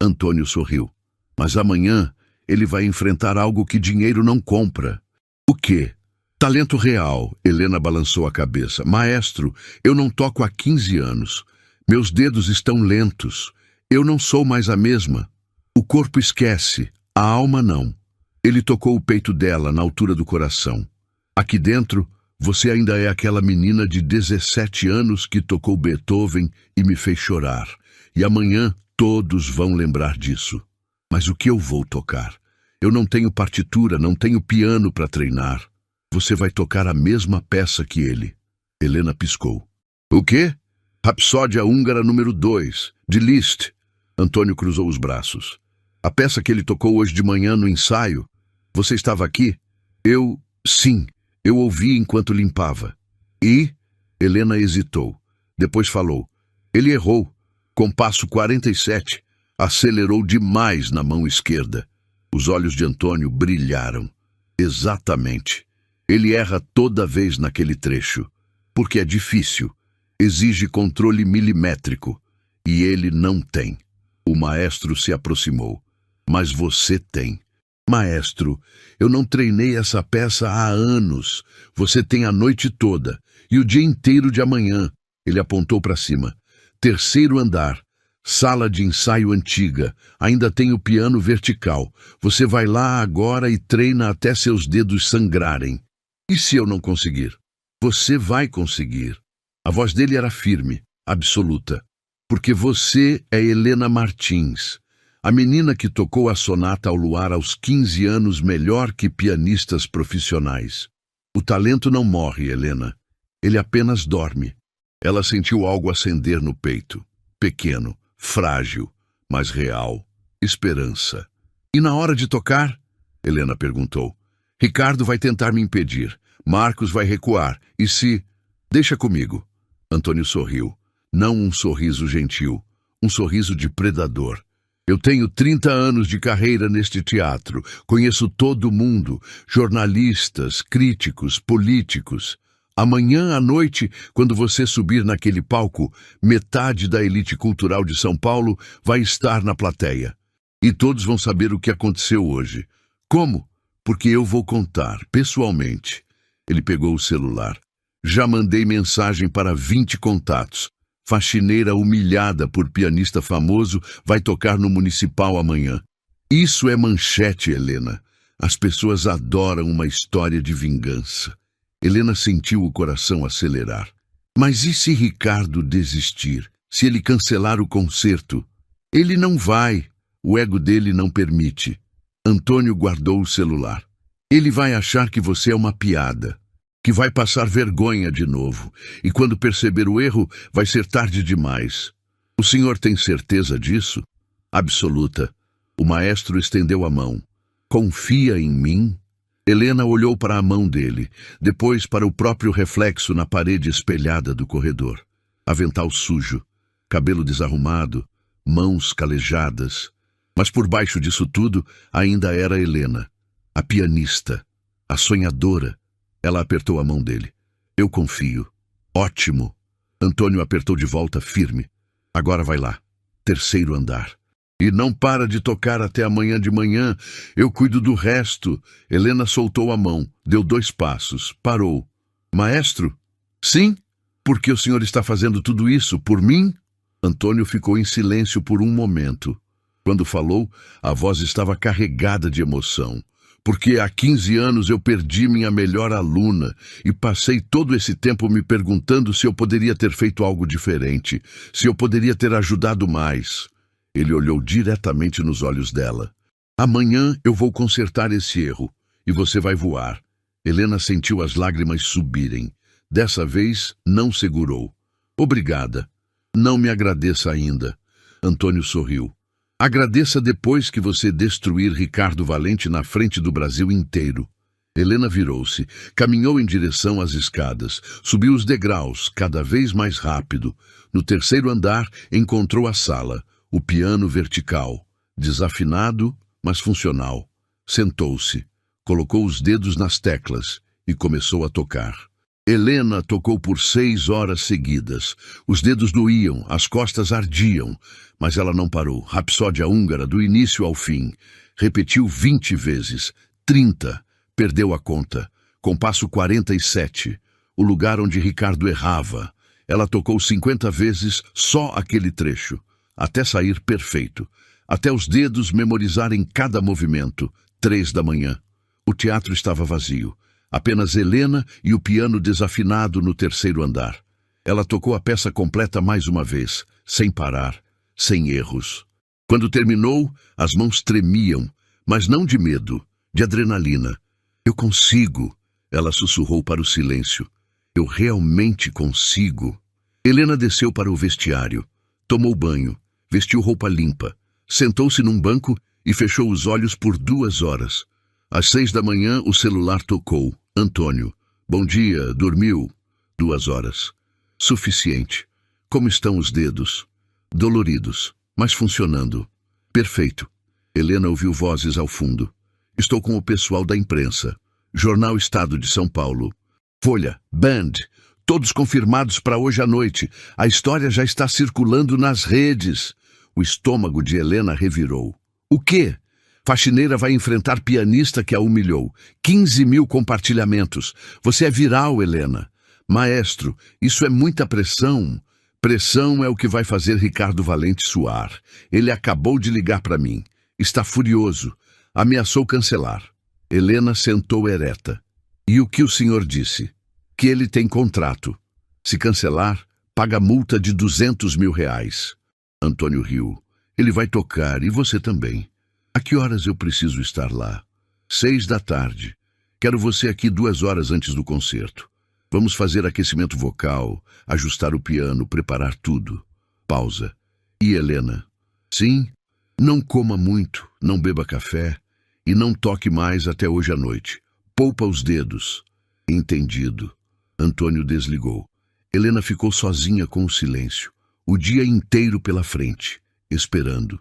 Antônio sorriu. Mas amanhã, ele vai enfrentar algo que dinheiro não compra. O quê? Talento real. Helena balançou a cabeça. Maestro, eu não toco há 15 anos. Meus dedos estão lentos. Eu não sou mais a mesma. O corpo esquece, a alma não. Ele tocou o peito dela, na altura do coração. Aqui dentro, você ainda é aquela menina de 17 anos que tocou Beethoven e me fez chorar. E amanhã todos vão lembrar disso. Mas o que eu vou tocar? Eu não tenho partitura, não tenho piano para treinar. Você vai tocar a mesma peça que ele. Helena piscou. O quê? Rapsódia Húngara número 2, de Liszt. Antônio cruzou os braços. A peça que ele tocou hoje de manhã no ensaio. Você estava aqui? Sim, eu ouvi enquanto limpava. E? Helena hesitou. Depois falou. Ele errou. Compasso 47. Acelerou demais na mão esquerda. Os olhos de Antônio brilharam. Exatamente. Ele erra toda vez naquele trecho. Porque é difícil. Exige controle milimétrico. E ele não tem. O maestro se aproximou. Mas você tem. Maestro, eu não treinei essa peça há anos. Você tem a noite toda. E o dia inteiro de amanhã. Ele apontou para cima. 3º andar. Sala de ensaio antiga. Ainda tem o piano vertical. Você vai lá agora e treina até seus dedos sangrarem. E se eu não conseguir? Você vai conseguir. A voz dele era firme, absoluta. Porque você é Helena Martins, a menina que tocou a sonata ao luar aos 15 anos melhor que pianistas profissionais. O talento não morre, Helena. Ele apenas dorme. Ela sentiu algo acender no peito. Pequeno, frágil, mas real. Esperança. E na hora de tocar? Helena perguntou. Ricardo vai tentar me impedir. Marcos vai recuar. E se... Deixa comigo. Antônio sorriu. Não um sorriso gentil. Um sorriso de predador. Eu tenho 30 anos de carreira neste teatro. Conheço todo mundo. Jornalistas, críticos, políticos. Amanhã à noite, quando você subir naquele palco, metade da elite cultural de São Paulo vai estar na plateia. E todos vão saber o que aconteceu hoje. Como? Porque eu vou contar, pessoalmente. Ele pegou o celular. Já mandei mensagem para 20 contatos. Faxineira humilhada por pianista famoso vai tocar no Municipal amanhã. Isso é manchete, Helena. As pessoas adoram uma história de vingança. Helena sentiu o coração acelerar. Mas e se Ricardo desistir? Se ele cancelar o concerto? Ele não vai. O ego dele não permite. Antônio guardou o celular. Ele vai achar que você é uma piada. Que vai passar vergonha de novo. E quando perceber o erro, vai ser tarde demais. O senhor tem certeza disso? Absoluta. O maestro estendeu a mão. Confia em mim? Helena olhou para a mão dele, depois para o próprio reflexo na parede espelhada do corredor. Avental sujo, cabelo desarrumado, mãos calejadas. Mas por baixo disso tudo, ainda era Helena, a pianista, a sonhadora. Ela apertou a mão dele. Eu confio. Ótimo. Antônio apertou de volta firme. Agora vai lá. 3º andar. E não para de tocar até amanhã de manhã. Eu cuido do resto. Helena soltou a mão, deu 2 passos, parou. Maestro? Sim? Por que o senhor está fazendo tudo isso? Por mim? Antônio ficou em silêncio por um momento. Quando falou, a voz estava carregada de emoção. Porque há 15 anos eu perdi minha melhor aluna e passei todo esse tempo me perguntando se eu poderia ter feito algo diferente, se eu poderia ter ajudado mais. Ele olhou diretamente nos olhos dela. Amanhã eu vou consertar esse erro e você vai voar. Helena sentiu as lágrimas subirem. Dessa vez, não segurou. Obrigada. Não me agradeça ainda. Antônio sorriu. Agradeça depois que você destruir Ricardo Valente na frente do Brasil inteiro. Helena virou-se, caminhou em direção às escadas, subiu os degraus, cada vez mais rápido. No 3º andar, encontrou a sala, o piano vertical, desafinado, mas funcional. Sentou-se, colocou os dedos nas teclas e começou a tocar. Helena tocou por 6 horas seguidas. Os dedos doíam, as costas ardiam, mas ela não parou. Rapsódia húngara do início ao fim. Repetiu 20 vezes, 30, perdeu a conta. Compasso 47, o lugar onde Ricardo errava. Ela tocou 50 vezes só aquele trecho, até sair perfeito, até os dedos memorizarem cada movimento. 3 da manhã. O teatro estava vazio. Apenas Helena e o piano desafinado no terceiro andar. Ela tocou a peça completa mais uma vez, sem parar, sem erros. Quando terminou, as mãos tremiam, mas não de medo, de adrenalina. Eu consigo, ela sussurrou para o silêncio. Eu realmente consigo. Helena desceu para o vestiário, tomou banho, vestiu roupa limpa, sentou-se num banco e fechou os olhos por 2 horas. Às 6 da manhã, o celular tocou. Antônio. Bom dia, dormiu? 2 horas. Suficiente. Como estão os dedos? Doloridos, mas funcionando. Perfeito. Helena ouviu vozes ao fundo. Estou com o pessoal da imprensa. Jornal Estado de São Paulo. Folha, Band, todos confirmados para hoje à noite. A história já está circulando nas redes. O estômago de Helena revirou. O quê? Faxineira vai enfrentar pianista que a humilhou. 15 mil compartilhamentos. Você é viral, Helena. Maestro, isso é muita pressão. Pressão é o que vai fazer Ricardo Valente suar. Ele acabou de ligar para mim. Está furioso. Ameaçou cancelar. Helena sentou ereta. E o que o senhor disse? Que ele tem contrato. Se cancelar, paga multa de 200 mil reais. Antônio riu. Ele vai tocar e você também. A que horas eu preciso estar lá? 6 da tarde. Quero você aqui 2 horas antes do concerto. Vamos fazer aquecimento vocal, ajustar o piano, preparar tudo. Pausa. E Helena? Sim? Não coma muito, não beba café e não toque mais até hoje à noite. Poupa os dedos. Entendido. Antônio desligou. Helena ficou sozinha com o silêncio, o dia inteiro pela frente, esperando.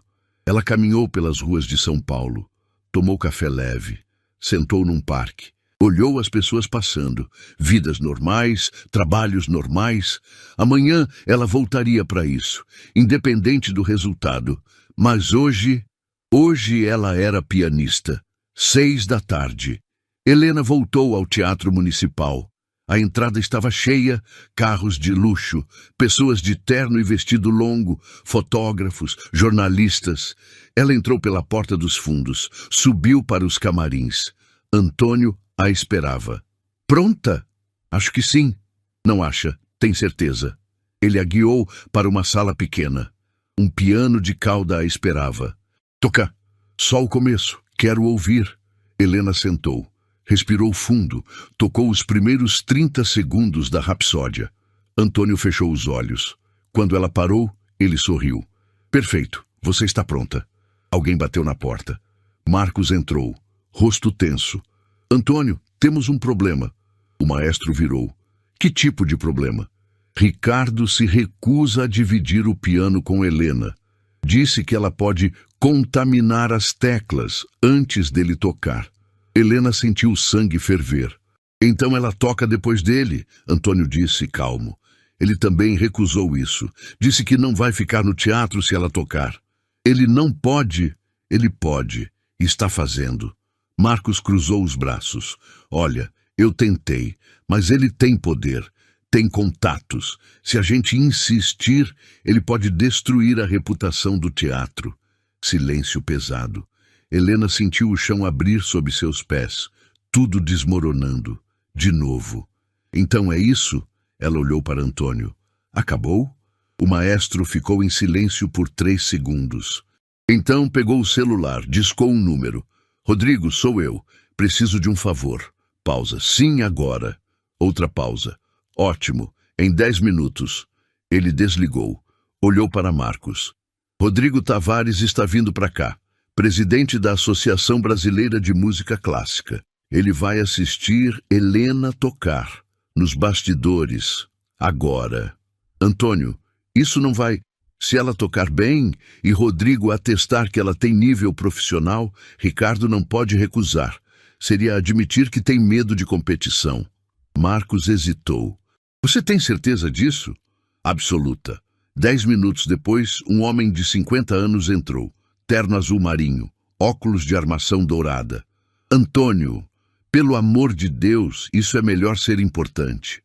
Ela caminhou pelas ruas de São Paulo, tomou café leve, sentou num parque, olhou as pessoas passando, vidas normais, trabalhos normais. Amanhã ela voltaria para isso, independente do resultado. Mas hoje ela era pianista. 6 da tarde. Helena voltou ao Teatro Municipal. A entrada estava cheia, carros de luxo, pessoas de terno e vestido longo, fotógrafos, jornalistas. Ela entrou pela porta dos fundos, subiu para os camarins. Antônio a esperava. Pronta? Acho que sim. Não acha? Tem certeza. Ele a guiou para uma sala pequena. Um piano de cauda a esperava. Toca. Só o começo. Quero ouvir. Helena sentou. Respirou fundo, tocou os primeiros 30 segundos da Rapsódia. Antônio fechou os olhos. Quando ela parou, ele sorriu. Perfeito, você está pronta. Alguém bateu na porta. Marcos entrou, rosto tenso. Antônio, temos um problema. O maestro virou. Que tipo de problema? Ricardo se recusa a dividir o piano com Helena. Disse que ela pode contaminar as teclas antes dele tocar. Helena sentiu o sangue ferver. Então ela toca depois dele, Antônio disse calmo. Ele também recusou isso. Disse que não vai ficar no teatro se ela tocar. Ele não pode. Ele pode. Está fazendo. Marcos cruzou os braços. Olha, eu tentei, mas ele tem poder. Tem contatos. Se a gente insistir, ele pode destruir a reputação do teatro. Silêncio pesado. Helena sentiu o chão abrir sob seus pés, tudo desmoronando. De novo. Então é isso? Ela olhou para Antônio. Acabou? O maestro ficou em silêncio por 3 segundos. Então pegou o celular, discou um número. Rodrigo, sou eu. Preciso de um favor. Pausa. Sim, agora. Outra pausa. Ótimo. Em 10 minutos. Ele desligou. Olhou para Marcos. Rodrigo Tavares está vindo para cá. Presidente da Associação Brasileira de Música Clássica. Ele vai assistir Helena tocar, nos bastidores, agora. Antônio, isso não vai... Se ela tocar bem e Rodrigo atestar que ela tem nível profissional, Ricardo não pode recusar. Seria admitir que tem medo de competição. Marcos hesitou. Você tem certeza disso? Absoluta. 10 minutos depois, um homem de 50 anos entrou. Terno azul marinho, óculos de armação dourada. Antônio, pelo amor de Deus, isso é melhor ser importante.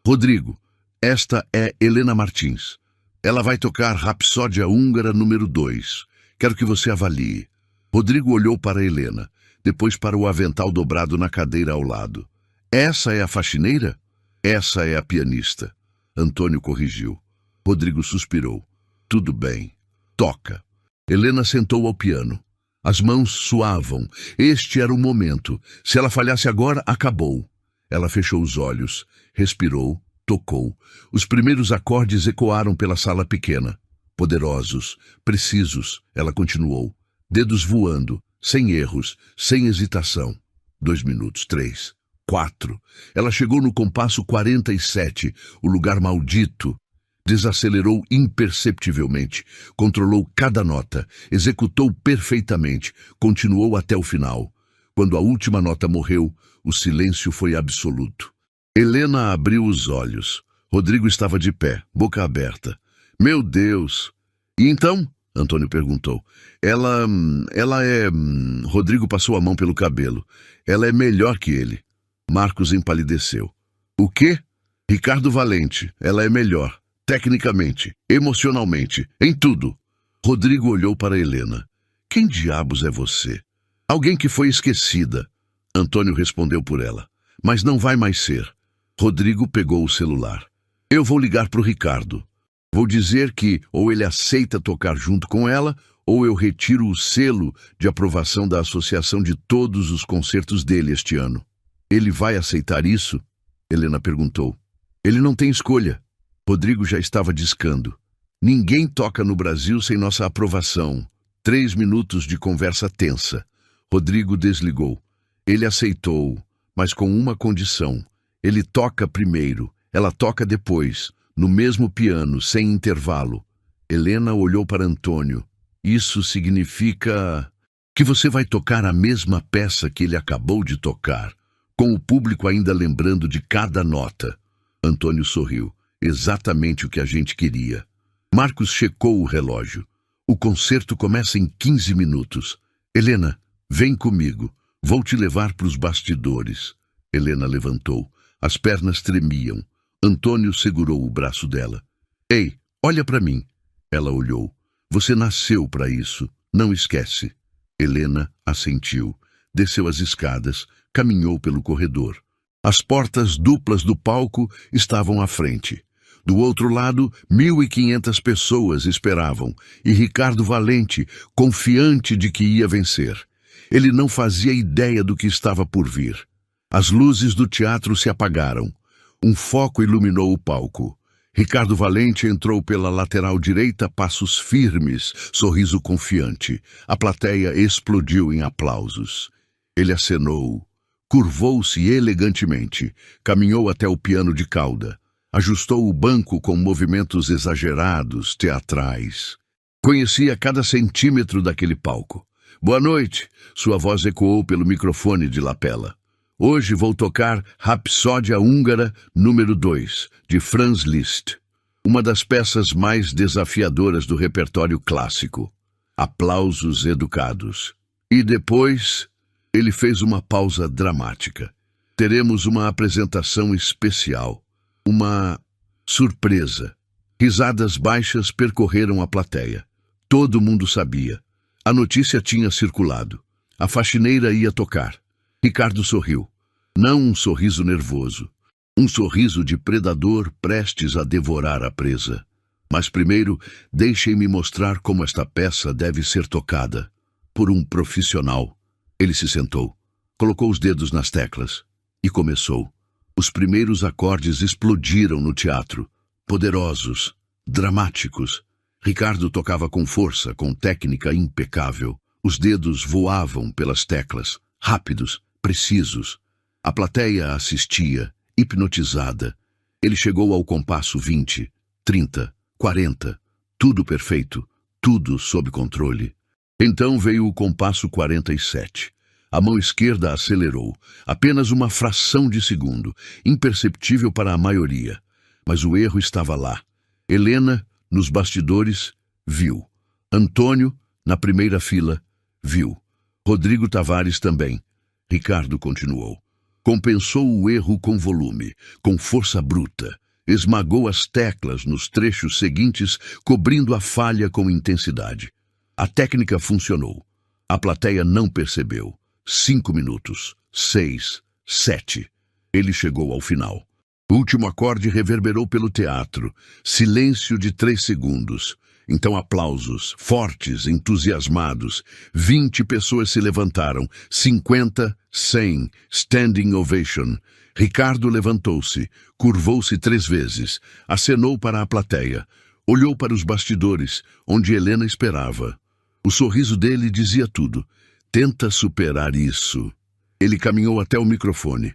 Rodrigo, esta é Helena Martins. Ela vai tocar Rapsódia Húngara número 2. Quero que você avalie. Rodrigo olhou para Helena, depois para o avental dobrado na cadeira ao lado. Essa é a faxineira? Essa é a pianista. Antônio corrigiu. Rodrigo suspirou. Tudo bem. Toca. Helena sentou ao piano. As mãos suavam. Este era o momento. Se ela falhasse agora, acabou. Ela fechou os olhos, respirou, tocou. Os primeiros acordes ecoaram pela sala pequena. Poderosos, precisos, ela continuou. Dedos voando, sem erros, sem hesitação. 2 minutos, 3, 4. Ela chegou no compasso 47, o lugar maldito. Desacelerou imperceptivelmente, controlou cada nota, executou perfeitamente, continuou até o final. Quando a última nota morreu, o silêncio foi absoluto. Helena abriu os olhos. Rodrigo estava de pé, boca aberta. Meu Deus! E então? Antônio perguntou. Ela é... Rodrigo passou a mão pelo cabelo. Ela é melhor que ele. Marcos empalideceu. O quê? Ricardo Valente. Ela é melhor. Tecnicamente, emocionalmente, em tudo. Rodrigo olhou para Helena. Quem diabos é você? Alguém que foi esquecida. Antônio respondeu por ela. Mas não vai mais ser. Rodrigo pegou o celular. Eu vou ligar para o Ricardo. Vou dizer que ou ele aceita tocar junto com ela, ou eu retiro o selo de aprovação da associação de todos os concertos dele este ano. Ele vai aceitar isso? Helena perguntou. Ele não tem escolha. Rodrigo já estava discando. Ninguém toca no Brasil sem nossa aprovação. 3 minutos de conversa tensa. Rodrigo desligou. Ele aceitou, mas com uma condição. Ele toca primeiro, ela toca depois, no mesmo piano, sem intervalo. Helena olhou para Antônio. Isso significa que você vai tocar a mesma peça que ele acabou de tocar, com o público ainda lembrando de cada nota. Antônio sorriu. Exatamente o que a gente queria. Marcos checou o relógio. O concerto começa em 15 minutos. Helena, vem comigo. Vou te levar para os bastidores. Helena levantou. As pernas tremiam. Antônio segurou o braço dela. Ei, olha para mim. Ela olhou. Você nasceu para isso. Não esquece. Helena assentiu. Desceu as escadas. Caminhou pelo corredor. As portas duplas do palco estavam à frente. Do outro lado, 1.500 pessoas esperavam, e Ricardo Valente, confiante de que ia vencer. Ele não fazia ideia do que estava por vir. As luzes do teatro se apagaram. Um foco iluminou o palco. Ricardo Valente entrou pela lateral direita, passos firmes, sorriso confiante. A plateia explodiu em aplausos. Ele acenou, curvou-se elegantemente, caminhou até o piano de cauda. Ajustou o banco com movimentos exagerados, teatrais. Conhecia cada centímetro daquele palco. Boa noite, sua voz ecoou pelo microfone de lapela. Hoje vou tocar Rapsódia Húngara número 2, de Franz Liszt. Uma das peças mais desafiadoras do repertório clássico. Aplausos educados. E depois, ele fez uma pausa dramática. Teremos uma apresentação especial. Uma surpresa. Risadas baixas percorreram a plateia. Todo mundo sabia. A notícia tinha circulado. A faxineira ia tocar. Ricardo sorriu. Não um sorriso nervoso. Um sorriso de predador prestes a devorar a presa. Mas primeiro, deixem-me mostrar como esta peça deve ser tocada. Por um profissional. Ele se sentou. Colocou os dedos nas teclas. E começou. Os primeiros acordes explodiram no teatro, poderosos, dramáticos. Ricardo tocava com força, com técnica impecável. Os dedos voavam pelas teclas, rápidos, precisos. A plateia assistia, hipnotizada. Ele chegou ao compasso 20, 30, 40. Tudo perfeito, tudo sob controle. Então veio o compasso 47. A mão esquerda acelerou, apenas uma fração de segundo, imperceptível para a maioria. Mas o erro estava lá. Helena, nos bastidores, viu. Antônio, na primeira fila, viu. Rodrigo Tavares também. Ricardo continuou. Compensou o erro com volume, com força bruta. Esmagou as teclas nos trechos seguintes, cobrindo a falha com intensidade. A técnica funcionou. A plateia não percebeu. 5 minutos. 6. 7. Ele chegou ao final. O último acorde reverberou pelo teatro. Silêncio de 3 segundos. Então aplausos, fortes, entusiasmados. 20 pessoas se levantaram. 50, 100. Standing ovation. Ricardo levantou-se, curvou-se 3 vezes, acenou para a plateia, olhou para os bastidores, onde Helena esperava. O sorriso dele dizia tudo. Tenta superar isso. Ele caminhou até o microfone.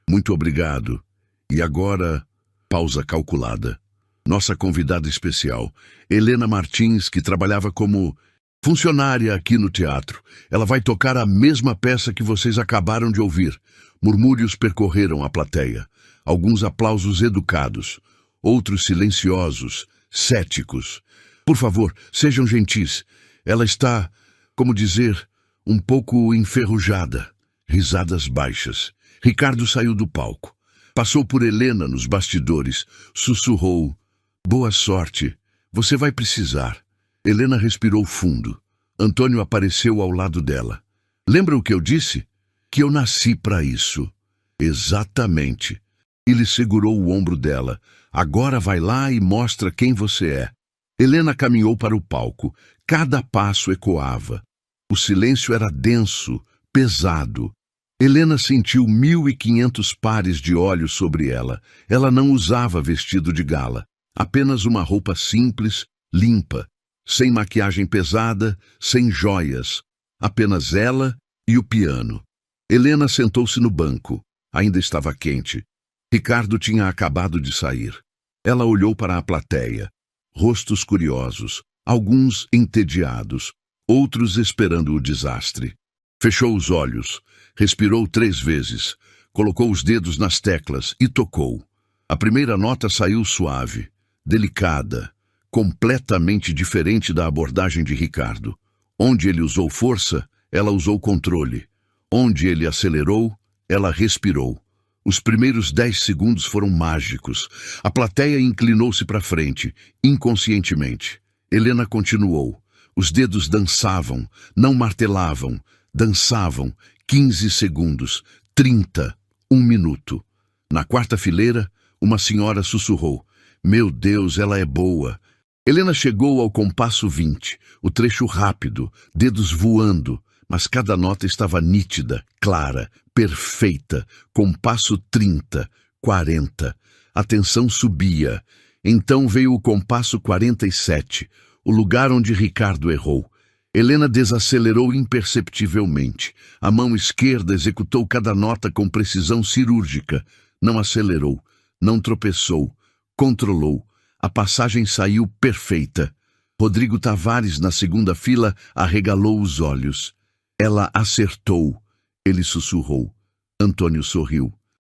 Muito obrigado. E agora, pausa calculada. Nossa convidada especial, Helena Martins, que trabalhava como funcionária aqui no teatro. Ela vai tocar a mesma peça que vocês acabaram de ouvir. Murmúrios percorreram a plateia. Alguns aplausos educados, outros silenciosos, céticos. Por favor, sejam gentis. Ela está, como dizer, um pouco enferrujada. Risadas baixas. Ricardo saiu do palco. Passou por Helena nos bastidores. Sussurrou. Boa sorte. Você vai precisar. Helena respirou fundo. Antônio apareceu ao lado dela. Lembra o que eu disse? Que eu nasci para isso. Exatamente. Ele segurou o ombro dela. Agora vai lá e mostra quem você é. Helena caminhou para o palco. Cada passo ecoava. O silêncio era denso, pesado. Helena sentiu 1.500 pares de olhos sobre ela. Ela não usava vestido de gala. Apenas uma roupa simples, limpa, sem maquiagem pesada, sem joias. Apenas ela e o piano. Helena sentou-se no banco. Ainda estava quente. Ricardo tinha acabado de sair. Ela olhou para a plateia. Rostos curiosos, alguns entediados, outros esperando o desastre. Fechou os olhos, respirou 3 vezes, colocou os dedos nas teclas e tocou. A primeira nota saiu suave, delicada, completamente diferente da abordagem de Ricardo. Onde ele usou força, ela usou controle. Onde ele acelerou, ela respirou. Os primeiros 10 segundos foram mágicos. A plateia inclinou-se para frente, inconscientemente. Helena continuou. Os dedos dançavam, não martelavam, dançavam. 15 segundos, 30, 1 minuto. Na 4ª fileira, uma senhora sussurrou. Meu Deus, ela é boa. Helena chegou ao compasso 20, o trecho rápido, dedos voando, mas cada nota estava nítida, clara, perfeita. Compasso 30, 40. A tensão subia. Então veio o compasso 47, o lugar onde Ricardo errou. Helena desacelerou imperceptivelmente. A mão esquerda executou cada nota com precisão cirúrgica. Não acelerou, não tropeçou, controlou. A passagem saiu perfeita. Rodrigo Tavares, na 2ª fila, arregalou os olhos. Ela acertou. Ele sussurrou. Antônio sorriu.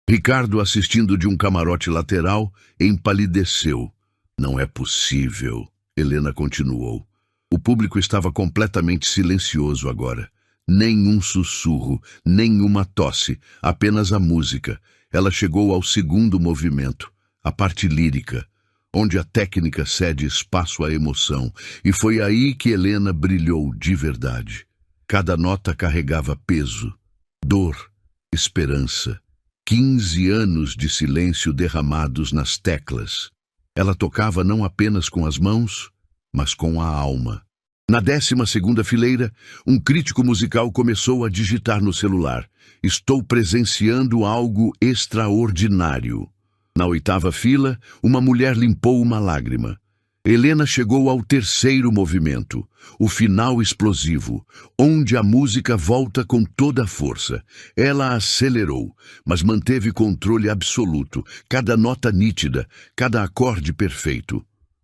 Ricardo, assistindo de um camarote lateral, empalideceu. Não é possível, Helena continuou. O público estava completamente silencioso agora. Nenhum sussurro, nenhuma tosse, apenas a música. Ela chegou ao 2º movimento, a parte lírica, onde a técnica cede espaço à emoção, e foi aí que Helena brilhou de verdade. Cada nota carregava peso, dor, esperança. 15 anos de silêncio derramados nas teclas. Ela tocava não apenas com as mãos, mas com a alma. Na 12ª fileira, um crítico musical começou a digitar no celular. Estou presenciando algo extraordinário. Na 8ª fila, uma mulher limpou uma lágrima. Helena chegou ao 3º movimento, o final explosivo, onde a música volta com toda a força. Ela acelerou, mas manteve controle absoluto, cada nota nítida, cada acorde perfeito.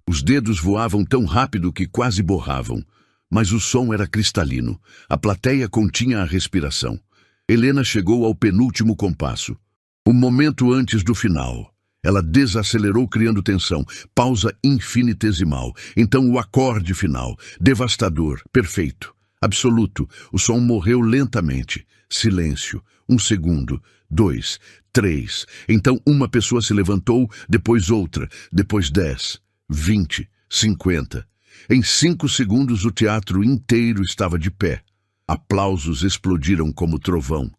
Os dedos voavam tão rápido que quase borravam, mas o som era cristalino. A plateia continha a respiração. Helena chegou ao penúltimo compasso. Um momento antes do final. Ela desacelerou criando tensão. Pausa infinitesimal. Então o acorde final. Devastador. Perfeito. Absoluto. O som morreu lentamente. Silêncio. 1 segundo. 2. 3. Então uma pessoa se levantou, depois outra, depois 10. 20. 50. Em 5 segundos o teatro inteiro estava de pé. Aplausos explodiram como trovão.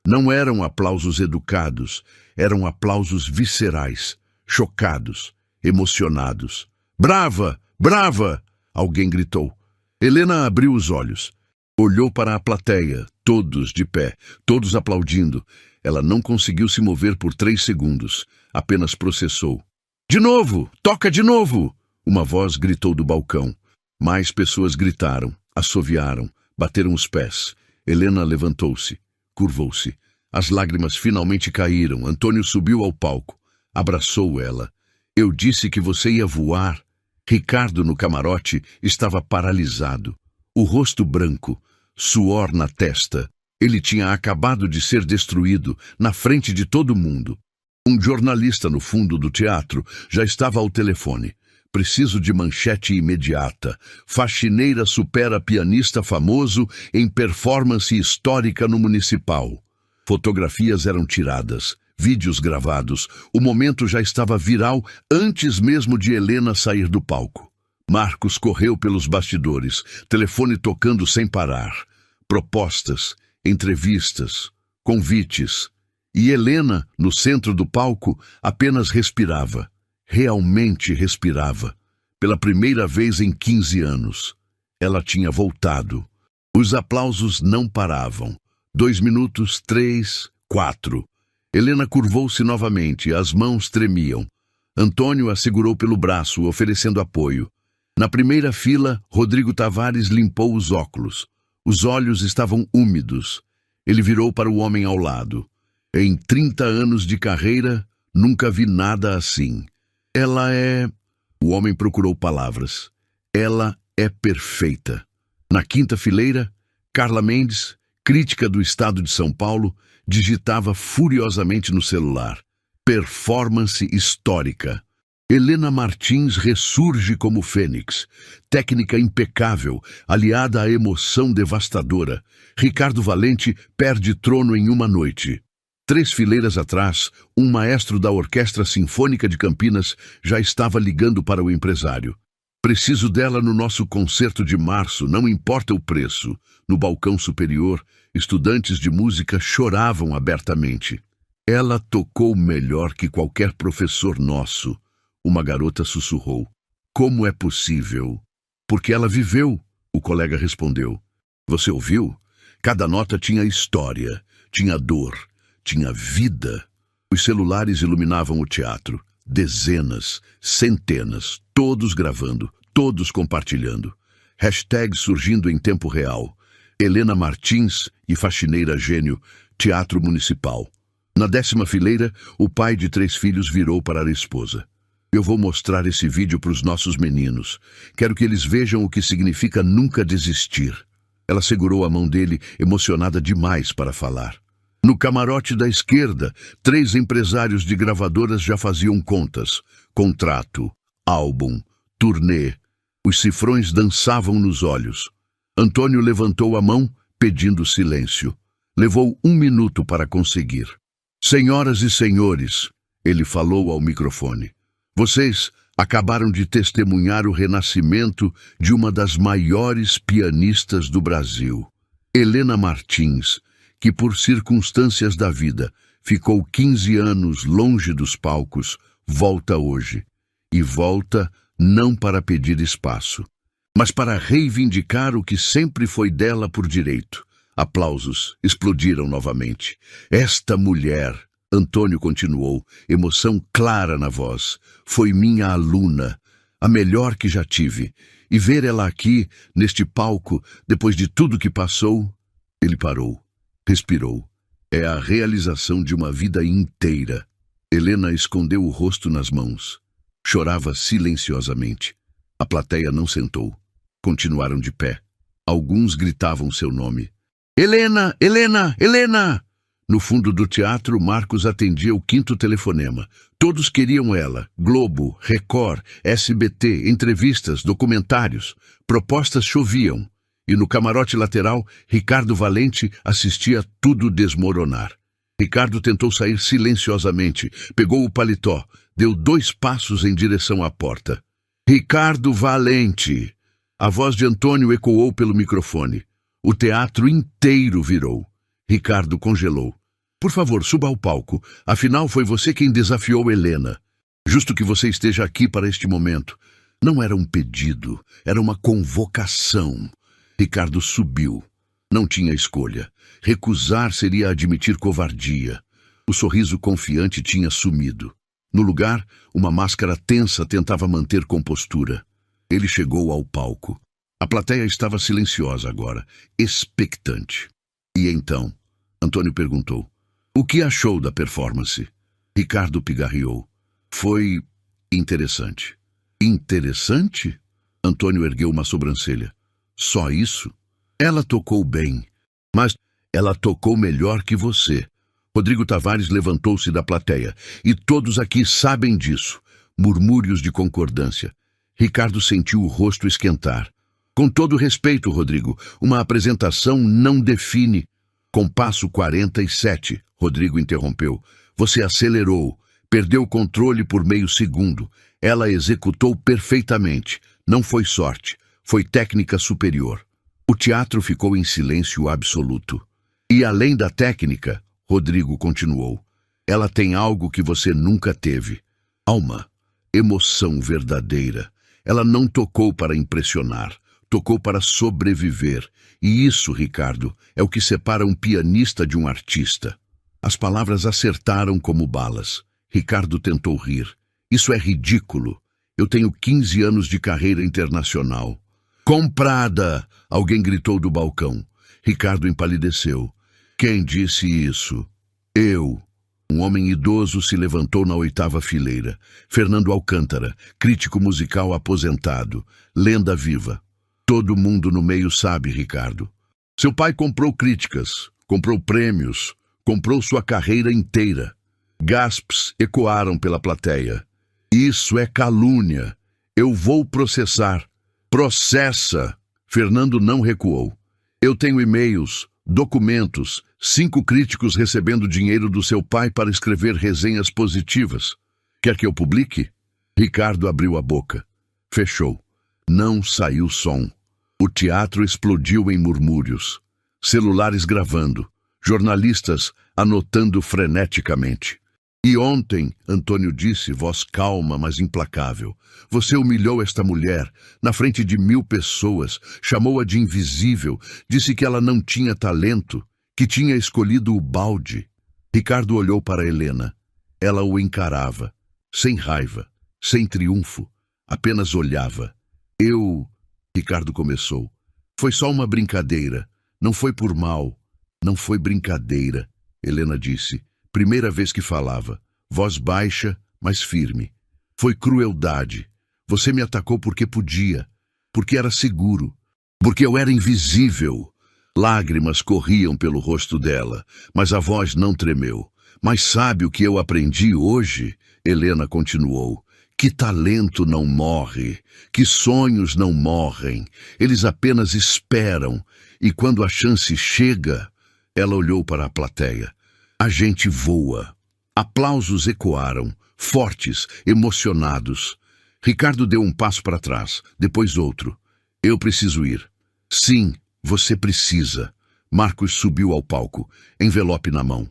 Não eram aplausos educados, eram aplausos viscerais, chocados, emocionados. "Brava! Brava!" alguém gritou. Helena abriu os olhos. Olhou para a plateia, todos de pé, todos aplaudindo. Ela não conseguiu se mover por 3 segundos, apenas processou. "De novo! Toca de novo!" Uma voz gritou do balcão. Mais pessoas gritaram, assoviaram, bateram os pés. Helena levantou-se, curvou-se. As lágrimas finalmente caíram. Antônio subiu ao palco. Abraçou ela. "Eu disse que você ia voar." Ricardo, no camarote, estava paralisado. O rosto branco, suor na testa. Ele tinha acabado de ser destruído, na frente de todo mundo. Um jornalista no fundo do teatro já estava ao telefone. "Preciso de manchete imediata. Faxineira supera pianista famoso em performance histórica no Municipal." Fotografias eram tiradas, vídeos gravados. O momento já estava viral antes mesmo de Helena sair do palco. Marcos correu pelos bastidores, telefone tocando sem parar. Propostas, entrevistas, convites. E Helena, no centro do palco, apenas respirava. Realmente respirava. Pela primeira vez em 15 anos. Ela tinha voltado. Os aplausos não paravam. 2 minutos, 3, 4. Helena curvou-se novamente, as mãos tremiam. Antônio a segurou pelo braço, oferecendo apoio. Na primeira fila, Rodrigo Tavares limpou os óculos. Os olhos estavam úmidos. Ele virou para o homem ao lado. "Em 30 anos de carreira, nunca vi nada assim. Ela é..." O homem procurou palavras. "Ela é perfeita." Na quinta fileira, Carla Mendes, crítica do Estado de São Paulo, digitava furiosamente no celular. "Performance histórica." Helena Martins ressurge como fênix. Técnica impecável, aliada à emoção devastadora. Ricardo Valente perde trono em uma noite. 3 fileiras atrás, um maestro da Orquestra Sinfônica de Campinas já estava ligando para o empresário. "Preciso dela no nosso concerto de março, não importa o preço." No balcão superior, estudantes de música choravam abertamente. "Ela tocou melhor que qualquer professor nosso." Uma garota sussurrou. "Como é possível?" "Porque ela viveu", o colega respondeu. "Você ouviu? Cada nota tinha história, tinha dor, tinha vida." Os celulares iluminavam o teatro. Dezenas, centenas, todos gravando, todos compartilhando. Hashtags surgindo em tempo real. Helena Martins e faxineira gênio, Teatro Municipal. Na 10ª fileira, o pai de 3 filhos virou para a esposa. "Eu vou mostrar esse vídeo para os nossos meninos. Quero que eles vejam o que significa nunca desistir." Ela segurou a mão dele, emocionada demais para falar. No camarote da esquerda, 3 empresários de gravadoras já faziam contas. Contrato, álbum, turnê. Os cifrões dançavam nos olhos. Antônio levantou a mão, pedindo silêncio. Levou 1 minuto para conseguir. "Senhoras e senhores", ele falou ao microfone. "Vocês acabaram de testemunhar o renascimento de uma das maiores pianistas do Brasil. Helena Martins, que por circunstâncias da vida ficou 15 anos longe dos palcos, volta hoje. E volta não para pedir espaço, mas para reivindicar o que sempre foi dela por direito." Aplausos explodiram novamente. "Esta mulher..." Antônio continuou, emoção clara na voz. "Foi minha aluna, a melhor que já tive. E ver ela aqui, neste palco, depois de tudo que passou..." Ele parou, respirou. "É a realização de uma vida inteira." Helena escondeu o rosto nas mãos. Chorava silenciosamente. A plateia não sentou. Continuaram de pé. Alguns gritavam seu nome. Helena! Helena! Helena! No fundo do teatro, Marcos atendia o 5º telefonema. Todos queriam ela. Globo, Record, SBT, entrevistas, documentários. Propostas choviam. E no camarote lateral, Ricardo Valente assistia tudo desmoronar. Ricardo tentou sair silenciosamente, pegou o paletó, deu 2 passos em direção à porta. Ricardo Valente! A voz de Antônio ecoou pelo microfone. O teatro inteiro virou. Ricardo congelou. Por favor, suba ao palco. Afinal, foi você quem desafiou Helena. Justo que você esteja aqui para este momento. Não era um pedido, era uma convocação. Ricardo subiu. Não tinha escolha. Recusar seria admitir covardia. O sorriso confiante tinha sumido. No lugar, uma máscara tensa tentava manter compostura. Ele chegou ao palco. A plateia estava silenciosa agora, expectante. E então, Antônio perguntou, o que achou da performance? Ricardo pigarreou. Foi interessante. Interessante? Antônio ergueu uma sobrancelha. Só isso? Ela tocou bem, mas ela tocou melhor que você. Rodrigo Tavares levantou-se da plateia. E todos aqui sabem disso. Murmúrios de concordância. Ricardo sentiu o rosto esquentar. Com todo respeito, Rodrigo, uma apresentação não define. Compasso 47, Rodrigo interrompeu. Você acelerou, perdeu o controle por meio segundo. Ela executou perfeitamente. Não foi sorte, foi técnica superior. O teatro ficou em silêncio absoluto. E além da técnica, Rodrigo continuou, ela tem algo que você nunca teve. Alma, emoção verdadeira. Ela não tocou para impressionar, tocou para sobreviver. E isso, Ricardo, é o que separa um pianista de um artista. As palavras acertaram como balas. Ricardo tentou rir. Isso é ridículo. Eu tenho 15 anos de carreira internacional. Comprada! Alguém gritou do balcão. Ricardo empalideceu. Quem disse isso? Eu. Um homem idoso se levantou na 8ª fileira. Fernando Alcântara, crítico musical aposentado, lenda viva. Todo mundo no meio sabe, Ricardo. Seu pai comprou críticas, comprou prêmios, comprou sua carreira inteira. Gasps ecoaram pela plateia. Isso é calúnia. Eu vou processar. Processa! Fernando não recuou. Eu tenho e-mails, documentos, 5 críticos recebendo dinheiro do seu pai para escrever resenhas positivas. Quer que eu publique? Ricardo abriu a boca. Fechou. Não saiu som. O teatro explodiu em murmúrios. Celulares gravando. Jornalistas anotando freneticamente. E ontem, Antônio disse, voz calma, mas implacável, você humilhou esta mulher, na frente de 1000 pessoas, chamou-a de invisível, disse que ela não tinha talento, que tinha escolhido o balde. Ricardo olhou para Helena. Ela o encarava, sem raiva, sem triunfo, apenas olhava. Ricardo começou. Foi só uma brincadeira, não foi por mal, não foi brincadeira, Helena disse. Primeira vez que falava, voz baixa, mas firme. Foi crueldade. Você me atacou porque podia, porque era seguro, porque eu era invisível. Lágrimas corriam pelo rosto dela, mas a voz não tremeu. Mas sabe o que eu aprendi hoje? Helena continuou. Que talento não morre, que sonhos não morrem. Eles apenas esperam, e quando a chance chega, ela olhou para a plateia. A gente voa. Aplausos ecoaram, fortes, emocionados. Ricardo deu um passo para trás, depois outro. Eu preciso ir. Sim, você precisa. Marcos subiu ao palco, envelope na mão.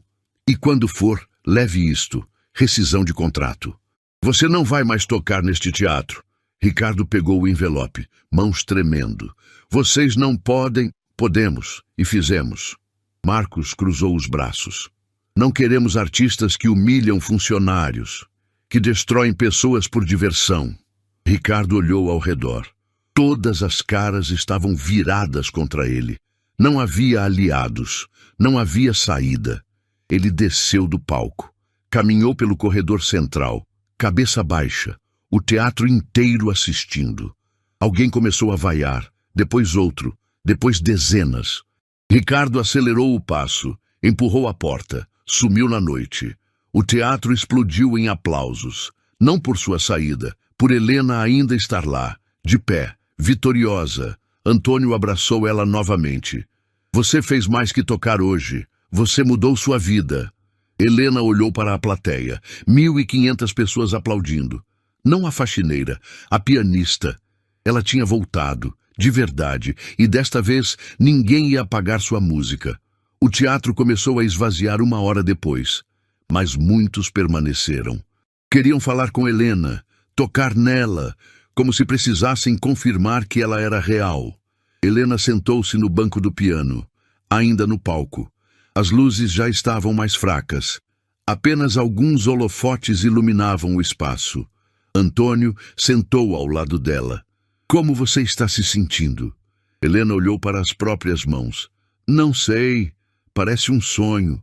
E quando for, leve isto. Rescisão de contrato. Você não vai mais tocar neste teatro. Ricardo pegou o envelope, mãos tremendo. Vocês não podem... Podemos, e fizemos. Marcos cruzou os braços. Não queremos artistas que humilham funcionários, que destroem pessoas por diversão. Ricardo olhou ao redor. Todas as caras estavam viradas contra ele. Não havia aliados, não havia saída. Ele desceu do palco, caminhou pelo corredor central, cabeça baixa, o teatro inteiro assistindo. Alguém começou a vaiar, depois outro, depois dezenas. Ricardo acelerou o passo, empurrou a porta, sumiu na noite. O teatro explodiu em aplausos, não por sua saída, por Helena ainda estar lá, de pé, vitoriosa. Antônio abraçou ela novamente. Você fez mais que tocar hoje. Você mudou sua vida. Helena olhou para a plateia. 1.500 pessoas aplaudindo. Não a faxineira, a pianista. Ela tinha voltado, de verdade, e desta vez ninguém ia apagar sua música. O teatro começou a esvaziar 1 hora depois, mas muitos permaneceram. Queriam falar com Helena, tocar nela, como se precisassem confirmar que ela era real. Helena sentou-se no banco do piano, ainda no palco. As luzes já estavam mais fracas. Apenas alguns holofotes iluminavam o espaço. Antônio sentou ao lado dela. Como você está se sentindo? Helena olhou para as próprias mãos. Não sei. Parece um sonho.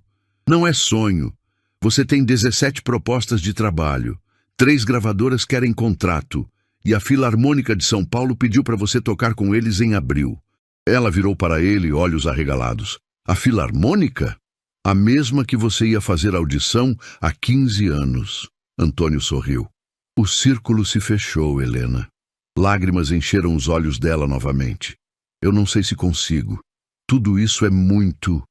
Não é sonho. Você tem 17 propostas de trabalho. 3 gravadoras querem contrato. E a Filarmônica de São Paulo pediu para você tocar com eles em abril. Ela virou para ele, olhos arregalados. A Filarmônica? A mesma que você ia fazer audição há 15 anos. Antônio sorriu. O círculo se fechou, Helena. Lágrimas encheram os olhos dela novamente. Eu não sei se consigo. Tudo isso é muito.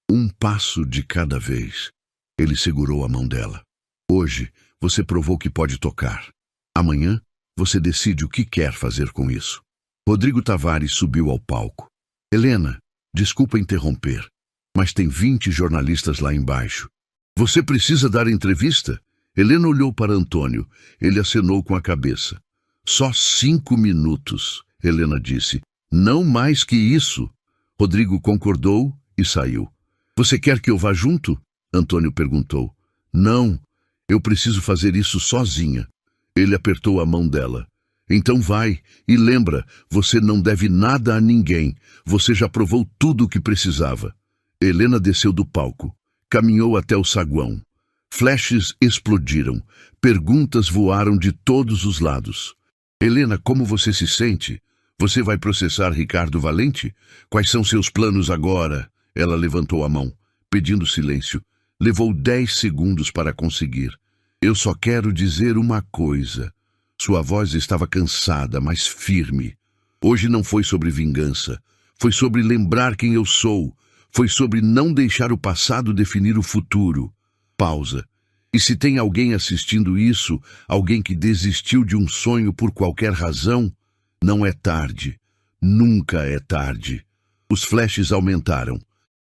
Um passo de cada vez. Ele segurou a mão dela. Hoje, você provou que pode tocar. Amanhã, você decide o que quer fazer com isso. Rodrigo Tavares subiu ao palco. Helena, desculpa interromper, mas tem 20 jornalistas lá embaixo. Você precisa dar entrevista? Helena olhou para Antônio. Ele acenou com a cabeça. Só 5 minutos, Helena disse. Não mais que isso. Rodrigo concordou e saiu. Você quer que eu vá junto? Antônio perguntou. Não, eu preciso fazer isso sozinha. Ele apertou a mão dela. Então vai, e lembra, você não deve nada a ninguém. Você já provou tudo o que precisava. Helena desceu do palco. Caminhou até o saguão. Flashes explodiram. Perguntas voaram de todos os lados. Helena, como você se sente? Você vai processar Ricardo Valente? Quais são seus planos agora? Ela levantou a mão, pedindo silêncio. Levou 10 segundos para conseguir. Eu só quero dizer uma coisa. Sua voz estava cansada, mas firme. Hoje não foi sobre vingança. Foi sobre lembrar quem eu sou. Foi sobre não deixar o passado definir o futuro. Pausa. E se tem alguém assistindo isso, alguém que desistiu de um sonho por qualquer razão, não é tarde. Nunca é tarde. Os flashes aumentaram.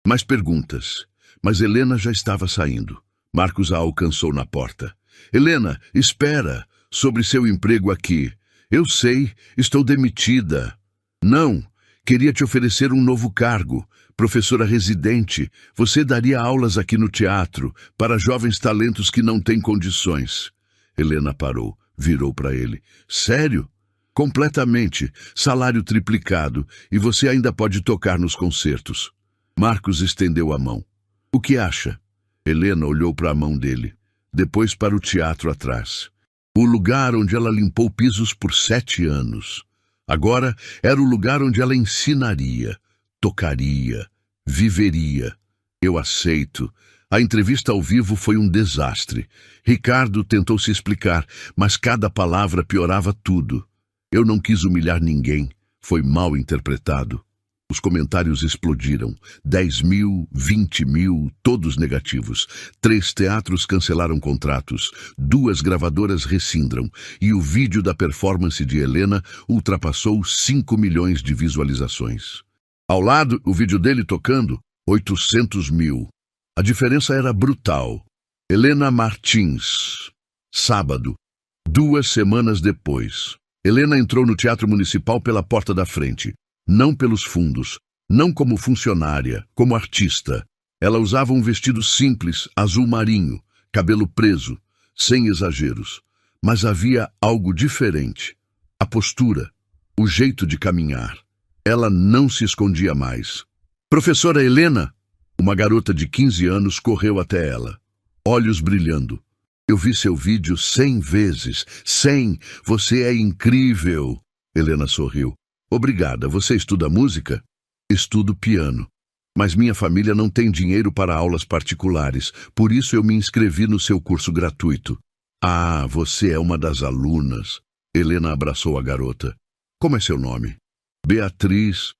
Mais perguntas. Mas Helena já estava saindo. Marcos a alcançou na porta. Helena, espera. Sobre seu emprego aqui. Eu sei, estou demitida. Não, queria te oferecer um novo cargo. Professora residente, você daria aulas aqui no teatro para jovens talentos que não têm condições. Helena parou, virou para ele. Sério? Completamente. Salário triplicado. E você ainda pode tocar nos concertos. Marcos estendeu a mão. O que acha? Helena olhou para a mão dele. Depois para o teatro atrás. O lugar onde ela limpou pisos por 7 anos. Agora era o lugar onde ela ensinaria, tocaria, viveria. Eu aceito. A entrevista ao vivo foi um desastre. Ricardo tentou se explicar, mas cada palavra piorava tudo. Eu não quis humilhar ninguém. Foi mal interpretado. Os comentários explodiram. 10 mil, 20 mil, todos negativos. 3 teatros cancelaram contratos. 2 gravadoras rescindram. E o vídeo da performance de Helena ultrapassou 5 milhões de visualizações. Ao lado, o vídeo dele tocando, 800 mil. A diferença era brutal. Helena Martins. Sábado. 2 semanas depois. Helena entrou no Teatro Municipal pela porta da frente. Não pelos fundos, não como funcionária, como artista. Ela usava um vestido simples, azul marinho, cabelo preso, sem exageros. Mas havia algo diferente. A postura, o jeito de caminhar. Ela não se escondia mais. Professora Helena, uma garota de 15 anos correu até ela, olhos brilhando. Eu vi seu vídeo 100 vezes. 100! Você é incrível! Helena sorriu. Obrigada. Você estuda música? Estudo piano. Mas minha família não tem dinheiro para aulas particulares, por isso eu me inscrevi no seu curso gratuito. Ah, você é uma das alunas. Helena abraçou a garota. Como é seu nome? Beatriz.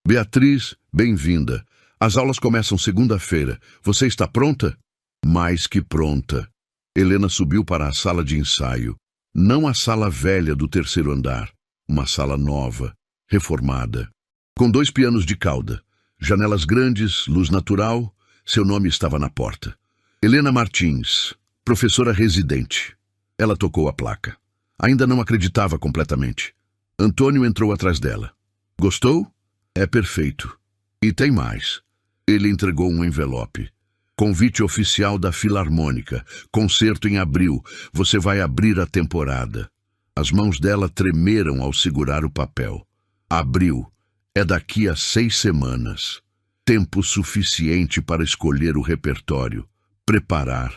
Beatriz, bem-vinda. As aulas começam segunda-feira. Você está pronta? Mais que pronta. Helena subiu para a sala de ensaio. Não a sala velha do terceiro andar. Uma sala nova, reformada. Com 2 pianos de cauda. Janelas grandes, luz natural. Seu nome estava na porta. Helena Martins, professora residente. Ela tocou a placa. Ainda não acreditava completamente. Antônio entrou atrás dela. Gostou? É perfeito. E tem mais. Ele entregou um envelope. Convite oficial da Filarmônica. Concerto em abril. Você vai abrir a temporada. As mãos dela tremeram ao segurar o papel. Abril. É daqui a 6 semanas. Tempo suficiente para escolher o repertório, preparar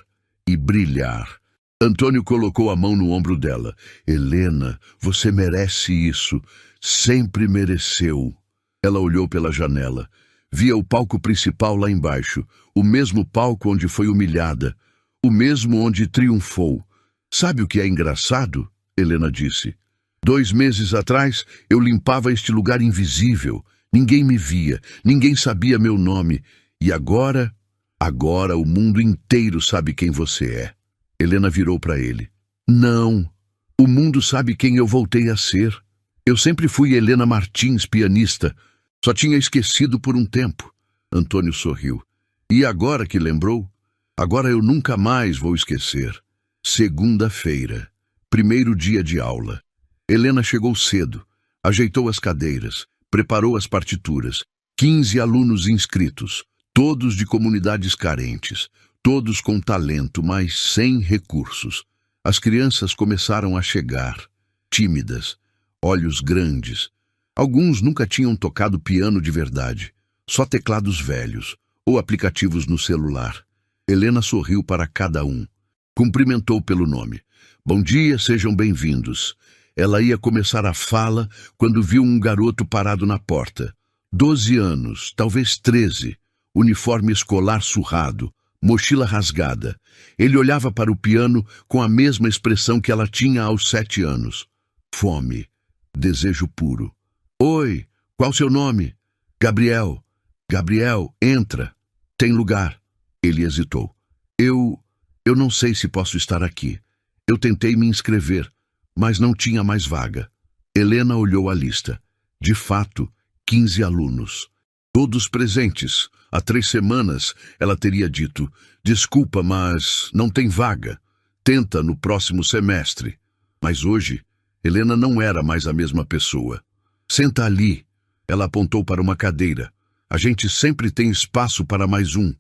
e brilhar. Antônio colocou a mão no ombro dela. Helena, você merece isso. Sempre mereceu. Ela olhou pela janela. Via o palco principal lá embaixo, o mesmo palco onde foi humilhada, o mesmo onde triunfou. Sabe o que é engraçado? Helena disse. 2 meses atrás, eu limpava este lugar invisível. Ninguém me via, ninguém sabia meu nome. E agora o mundo inteiro sabe quem você é. Helena virou para ele. Não, o mundo sabe quem eu voltei a ser. Eu sempre fui Helena Martins, pianista. Só tinha esquecido por um tempo. Antônio sorriu. E agora que lembrou? Agora eu nunca mais vou esquecer. Segunda-feira, primeiro dia de aula. Helena chegou cedo, ajeitou as cadeiras, preparou as partituras. 15 alunos inscritos, todos de comunidades carentes, todos com talento, mas sem recursos. As crianças começaram a chegar, tímidas, olhos grandes. Alguns nunca tinham tocado piano de verdade, só teclados velhos ou aplicativos no celular. Helena sorriu para cada um, cumprimentou pelo nome. Bom dia, sejam bem-vindos. Ela ia começar a fala quando viu um garoto parado na porta. 12 anos, talvez 13, uniforme escolar surrado, mochila rasgada. Ele olhava para o piano com a mesma expressão que ela tinha aos 7 anos. Fome, desejo puro. Oi, qual seu nome? Gabriel. Gabriel, entra. Tem lugar. Ele hesitou. Eu não sei se posso estar aqui. Eu tentei me inscrever, mas não tinha mais vaga. Helena olhou a lista. De fato, 15 alunos. Todos presentes. Há 3 semanas, ela teria dito, desculpa, mas não tem vaga. Tenta no próximo semestre. Mas hoje, Helena não era mais a mesma pessoa. Senta ali. Ela apontou para uma cadeira. A gente sempre tem espaço para mais um.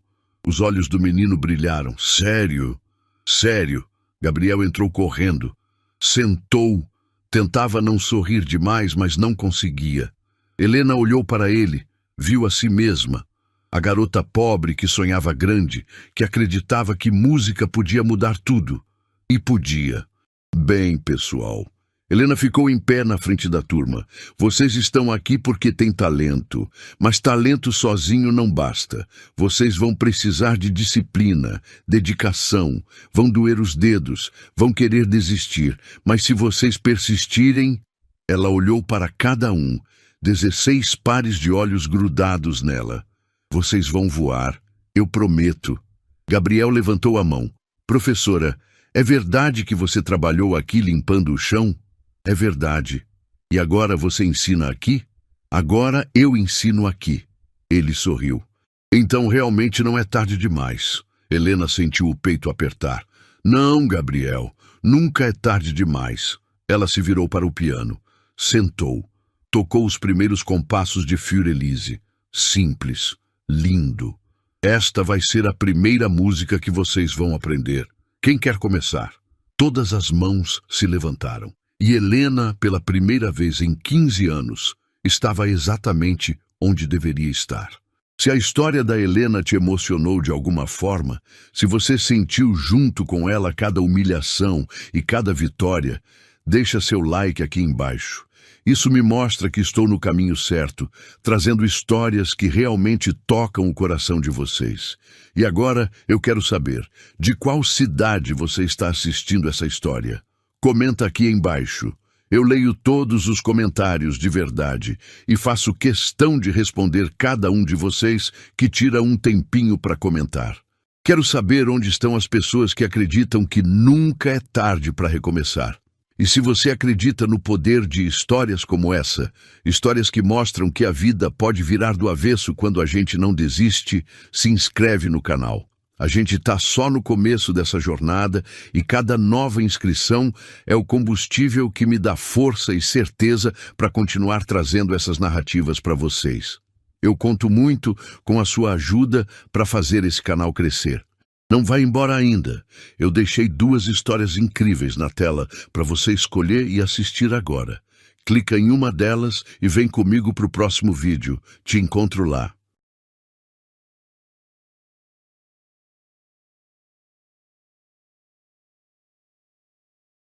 Os olhos do menino brilharam. Sério? Sério. Gabriel entrou correndo. Sentou. Tentava não sorrir demais, mas não conseguia. Helena olhou para ele. Viu a si mesma. A garota pobre que sonhava grande, que acreditava que música podia mudar tudo. E podia. Bem, pessoal. Helena ficou em pé na frente da turma. Vocês estão aqui porque têm talento, mas talento sozinho não basta. Vocês vão precisar de disciplina, dedicação, vão doer os dedos, vão querer desistir, mas se vocês persistirem... Ela olhou para cada um, 16 pares de olhos grudados nela. Vocês vão voar, eu prometo. Gabriel levantou a mão. Professora, é verdade que você trabalhou aqui limpando o chão? É verdade. E agora você ensina aqui? Agora eu ensino aqui. Ele sorriu. Então realmente não é tarde demais. Helena sentiu o peito apertar. Não, Gabriel, nunca é tarde demais. Ela se virou para o piano. Sentou. Tocou os primeiros compassos de Für Elise. Simples. Lindo. Esta vai ser a primeira música que vocês vão aprender. Quem quer começar? Todas as mãos se levantaram. E Helena, pela primeira vez em 15 anos, estava exatamente onde deveria estar. Se a história da Helena te emocionou de alguma forma, se você sentiu junto com ela cada humilhação e cada vitória, deixa seu like aqui embaixo. Isso me mostra que estou no caminho certo, trazendo histórias que realmente tocam o coração de vocês. E agora eu quero saber, de qual cidade você está assistindo essa história? Comenta aqui embaixo. Eu leio todos os comentários de verdade e faço questão de responder cada um de vocês que tira um tempinho para comentar. Quero saber onde estão as pessoas que acreditam que nunca é tarde para recomeçar. E se você acredita no poder de histórias como essa, histórias que mostram que a vida pode virar do avesso quando a gente não desiste, se inscreve no canal. A gente está só no começo dessa jornada e cada nova inscrição é o combustível que me dá força e certeza para continuar trazendo essas narrativas para vocês. Eu conto muito com a sua ajuda para fazer esse canal crescer. Não vá embora ainda. Eu deixei 2 histórias incríveis na tela para você escolher e assistir agora. Clica em uma delas e vem comigo para o próximo vídeo. Te encontro lá.